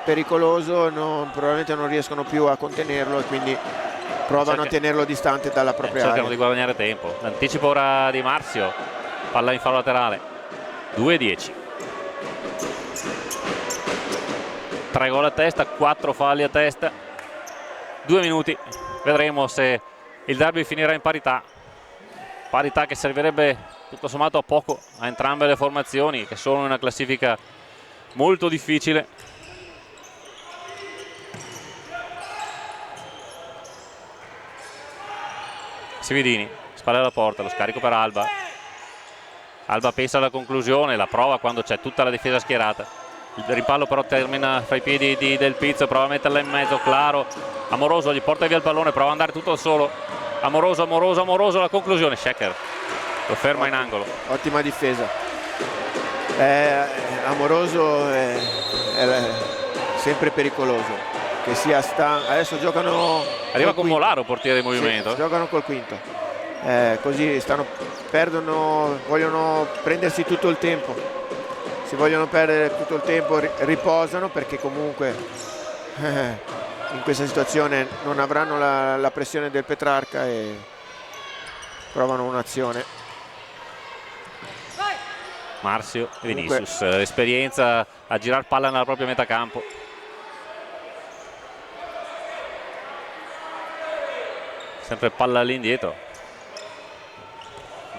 Speaker 1: pericoloso, probabilmente non riescono più a contenerlo e quindi provano a tenerlo distante dalla propria
Speaker 2: cercano
Speaker 1: area.
Speaker 2: di guadagnare tempo. L'anticipo ora di Marzio, palla in fallo laterale. 2-10, 3 gol a testa, 4 falli a testa, 2 minuti. Vedremo se il derby finirà in parità che servirebbe tutto sommato a poco a entrambe le formazioni, che sono in una classifica molto difficile. Sividini, spalle alla porta, lo scarico per Alba. Alba pensa alla conclusione, la prova quando c'è tutta la difesa schierata. Il rimpallo però termina fra i piedi del Pizzo, prova a metterla in mezzo, Claro. Amoroso gli porta via il pallone, prova ad andare tutto solo. Amoroso, la conclusione, Shaker lo ferma in angolo.
Speaker 1: Ottima difesa. Amoroso è sempre pericoloso, che sia adesso giocano,
Speaker 2: arriva con Molaro, portiere di movimento.
Speaker 1: Sì, giocano col quinto, così vogliono prendersi tutto il tempo, si vogliono perdere tutto il tempo, riposano, perché comunque in questa situazione non avranno la pressione del Petrarca e provano un'azione.
Speaker 2: Marzio e Vinicius, esperienza a girare palla nella propria metà campo. Sempre palla all'indietro.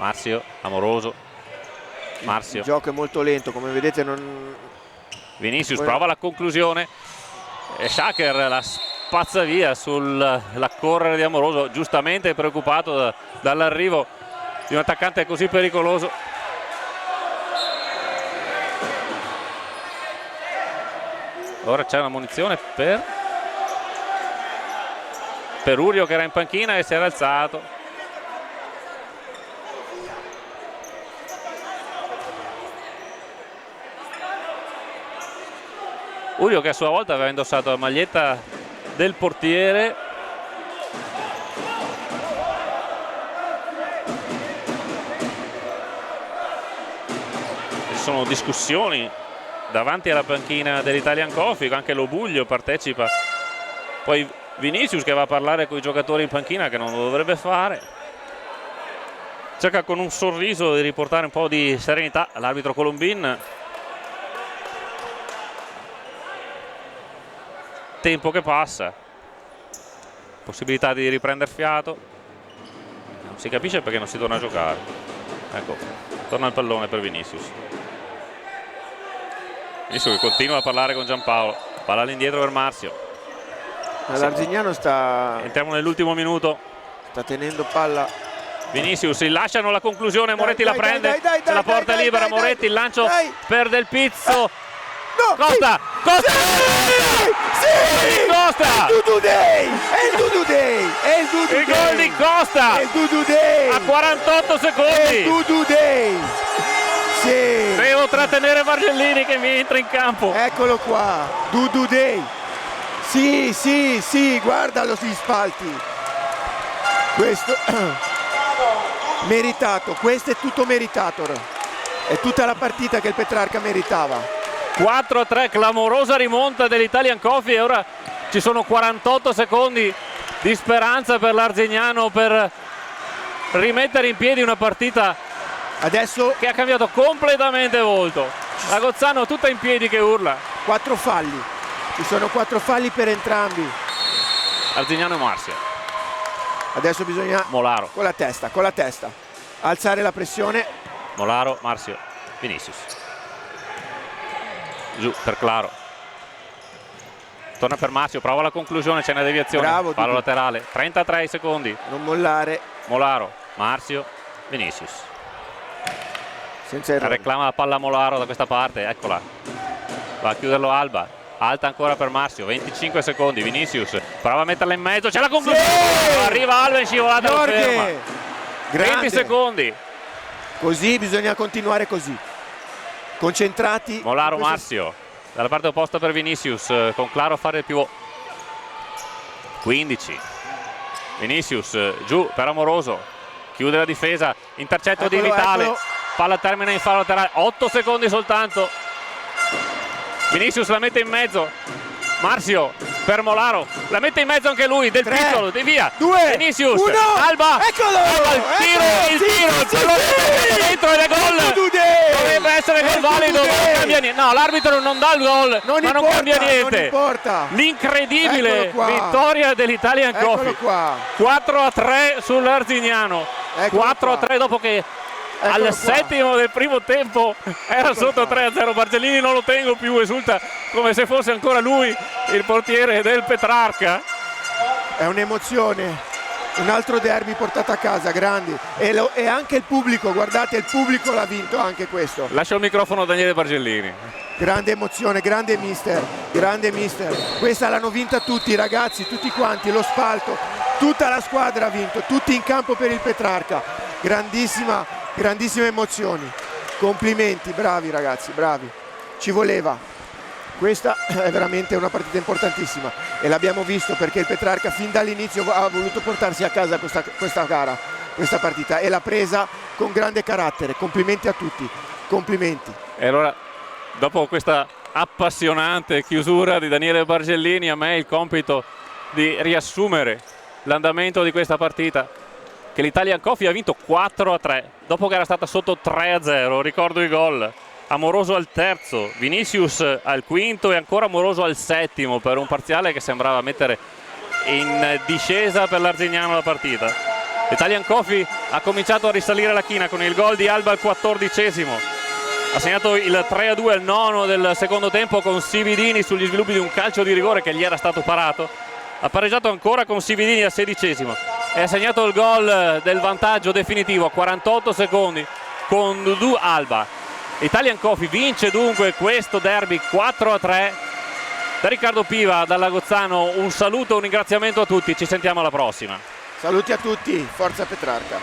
Speaker 2: Marzio, Amoroso, Marzio.
Speaker 1: Il gioco è molto lento, come vedete non...
Speaker 2: Vinicius prova la conclusione e Shaker la spazza via sull'accorrere di Amoroso, giustamente preoccupato dall'arrivo di un attaccante così pericoloso. Ora c'è una munizione per Urio, che era in panchina e si era alzato. Urio, che a sua volta aveva indossato la maglietta del portiere. Ci sono discussioni davanti alla panchina dell'Italian Coffee, anche Lobuglio partecipa. Poi Vinicius, che va a parlare con i giocatori in panchina, che non lo dovrebbe fare. Cerca con un sorriso di riportare un po' di serenità all'arbitro Colombin. Tempo che passa, possibilità di riprendere fiato, non si capisce perché non si torna a giocare. Ecco, torna il pallone per Vinicius. Vinicius che continua a parlare con Giampaolo, palla all'indietro per Marzio.
Speaker 1: L'Arzignano sta...
Speaker 2: Entriamo nell'ultimo minuto.
Speaker 1: Sta tenendo palla.
Speaker 2: Vinicius, lasciano la conclusione, Moretti la prende, se la porta libera, Moretti, il lancio per Del Pizzo.
Speaker 1: No,
Speaker 2: Costa! Costa!
Speaker 1: Sì!
Speaker 2: Costa!
Speaker 1: È il Dudu Day! È il Dudu Day! È il Dudu Day!
Speaker 2: Il gol di Costa!
Speaker 1: È il Dudu Day!
Speaker 2: A 48
Speaker 1: È il
Speaker 2: secondi!
Speaker 1: Dudu Day! Sì!
Speaker 2: Devo trattenere Bargellini che mi entra in campo.
Speaker 1: Eccolo qua! Dudu Day! Sì, sì, sì! Guardalo sugli spalti! Questo... meritato! Questo è tutto meritato! È tutta la partita che il Petrarca meritava.
Speaker 2: 4-3, clamorosa rimonta dell'Italian Coffee e ora ci sono 48 secondi di speranza per l'Arzignano per rimettere in piedi una partita
Speaker 1: adesso
Speaker 2: che ha cambiato completamente volto. La Gozzano tutta in piedi che urla.
Speaker 1: 4 falli, ci sono 4 falli per entrambi.
Speaker 2: Arzignano e Marzio.
Speaker 1: Adesso bisogna
Speaker 2: Molaro
Speaker 1: con la testa alzare la pressione.
Speaker 2: Molaro, Marzio, Vinicius. Giù per Claro, torna per Marzio, prova la conclusione, c'è una deviazione.
Speaker 1: Bravo,
Speaker 2: fallo laterale, 33 secondi.
Speaker 1: Non mollare.
Speaker 2: Molaro, Marzio, Vinicius.
Speaker 1: Senza errore.
Speaker 2: Reclama la palla Molaro da questa parte, eccola, va a chiuderlo Alba, alta ancora per Marzio, 25 secondi. Vinicius prova a metterla in mezzo, c'è la conclusione. Sì! Arriva Alba in scivolata, lo ferma. 20 secondi.
Speaker 1: Così bisogna continuare così, concentrati.
Speaker 2: Molaro, Marzio dalla parte opposta per Vinicius, con Claro a fare il pivot. 15. Vinicius giù per Amoroso, chiude la difesa, intercetto di Vitale, palla termina in fallo laterale, 8 secondi soltanto. Vinicius la mette in mezzo, Marzio per Molaro, la mette in mezzo anche lui, Del Pizzo, di via.
Speaker 1: 2,
Speaker 2: Vinicius,
Speaker 1: 1,
Speaker 2: Alba,
Speaker 1: eccolo,
Speaker 2: Alba, il tiro, il pallone dentro ed è gol. Dovrebbe essere gol valido, non cambia niente. No, l'arbitro non dà il gol, ma non cambia niente. L'incredibile vittoria dell'Italian Coffee. 4-3 sull'Arzignano. 4-3 dopo che al settimo del primo tempo era sotto 3-0. Bargellini non lo tengo più, esulta come se fosse ancora lui il portiere del Petrarca.
Speaker 1: È un'emozione, un altro derby portato a casa, grandi, e anche il pubblico, guardate, il pubblico l'ha vinto anche questo.
Speaker 2: Lascio il microfono a Daniele Bargellini.
Speaker 1: Grande emozione, grande mister, questa l'hanno vinta tutti i ragazzi, tutti quanti, lo spalto, tutta la squadra ha vinto, tutti in campo per il Petrarca. Grandissime emozioni, complimenti, bravi ragazzi, bravi, ci voleva. Questa è veramente una partita importantissima e l'abbiamo visto perché il Petrarca fin dall'inizio ha voluto portarsi a casa questa gara, questa partita, e l'ha presa con grande carattere. Complimenti a tutti, complimenti.
Speaker 2: E allora, dopo questa appassionante chiusura di Daniele Bargellini, a me il compito di riassumere l'andamento di questa partita, che l'Italian Coffee ha vinto 4-3 dopo che era stata sotto 3-0. Ricordo i gol: Amoroso al terzo, Vinicius al quinto e ancora Amoroso al settimo, per un parziale che sembrava mettere in discesa per l'Arzignano la partita. Italian Coffee ha cominciato a risalire la china con il gol di Alba al 14esimo. Ha segnato il 3-2 al nono del secondo tempo con Sividini sugli sviluppi di un calcio di rigore che gli era stato parato. Ha pareggiato ancora con Sividini al 16esimo e ha segnato il gol del vantaggio definitivo a 48 secondi con Dudu Alba. Italian Coffee vince dunque questo derby 4-3. Da Riccardo Piva, dall'Agozzano, un saluto, un ringraziamento a tutti, ci sentiamo alla prossima.
Speaker 1: Saluti a tutti, forza Petrarca.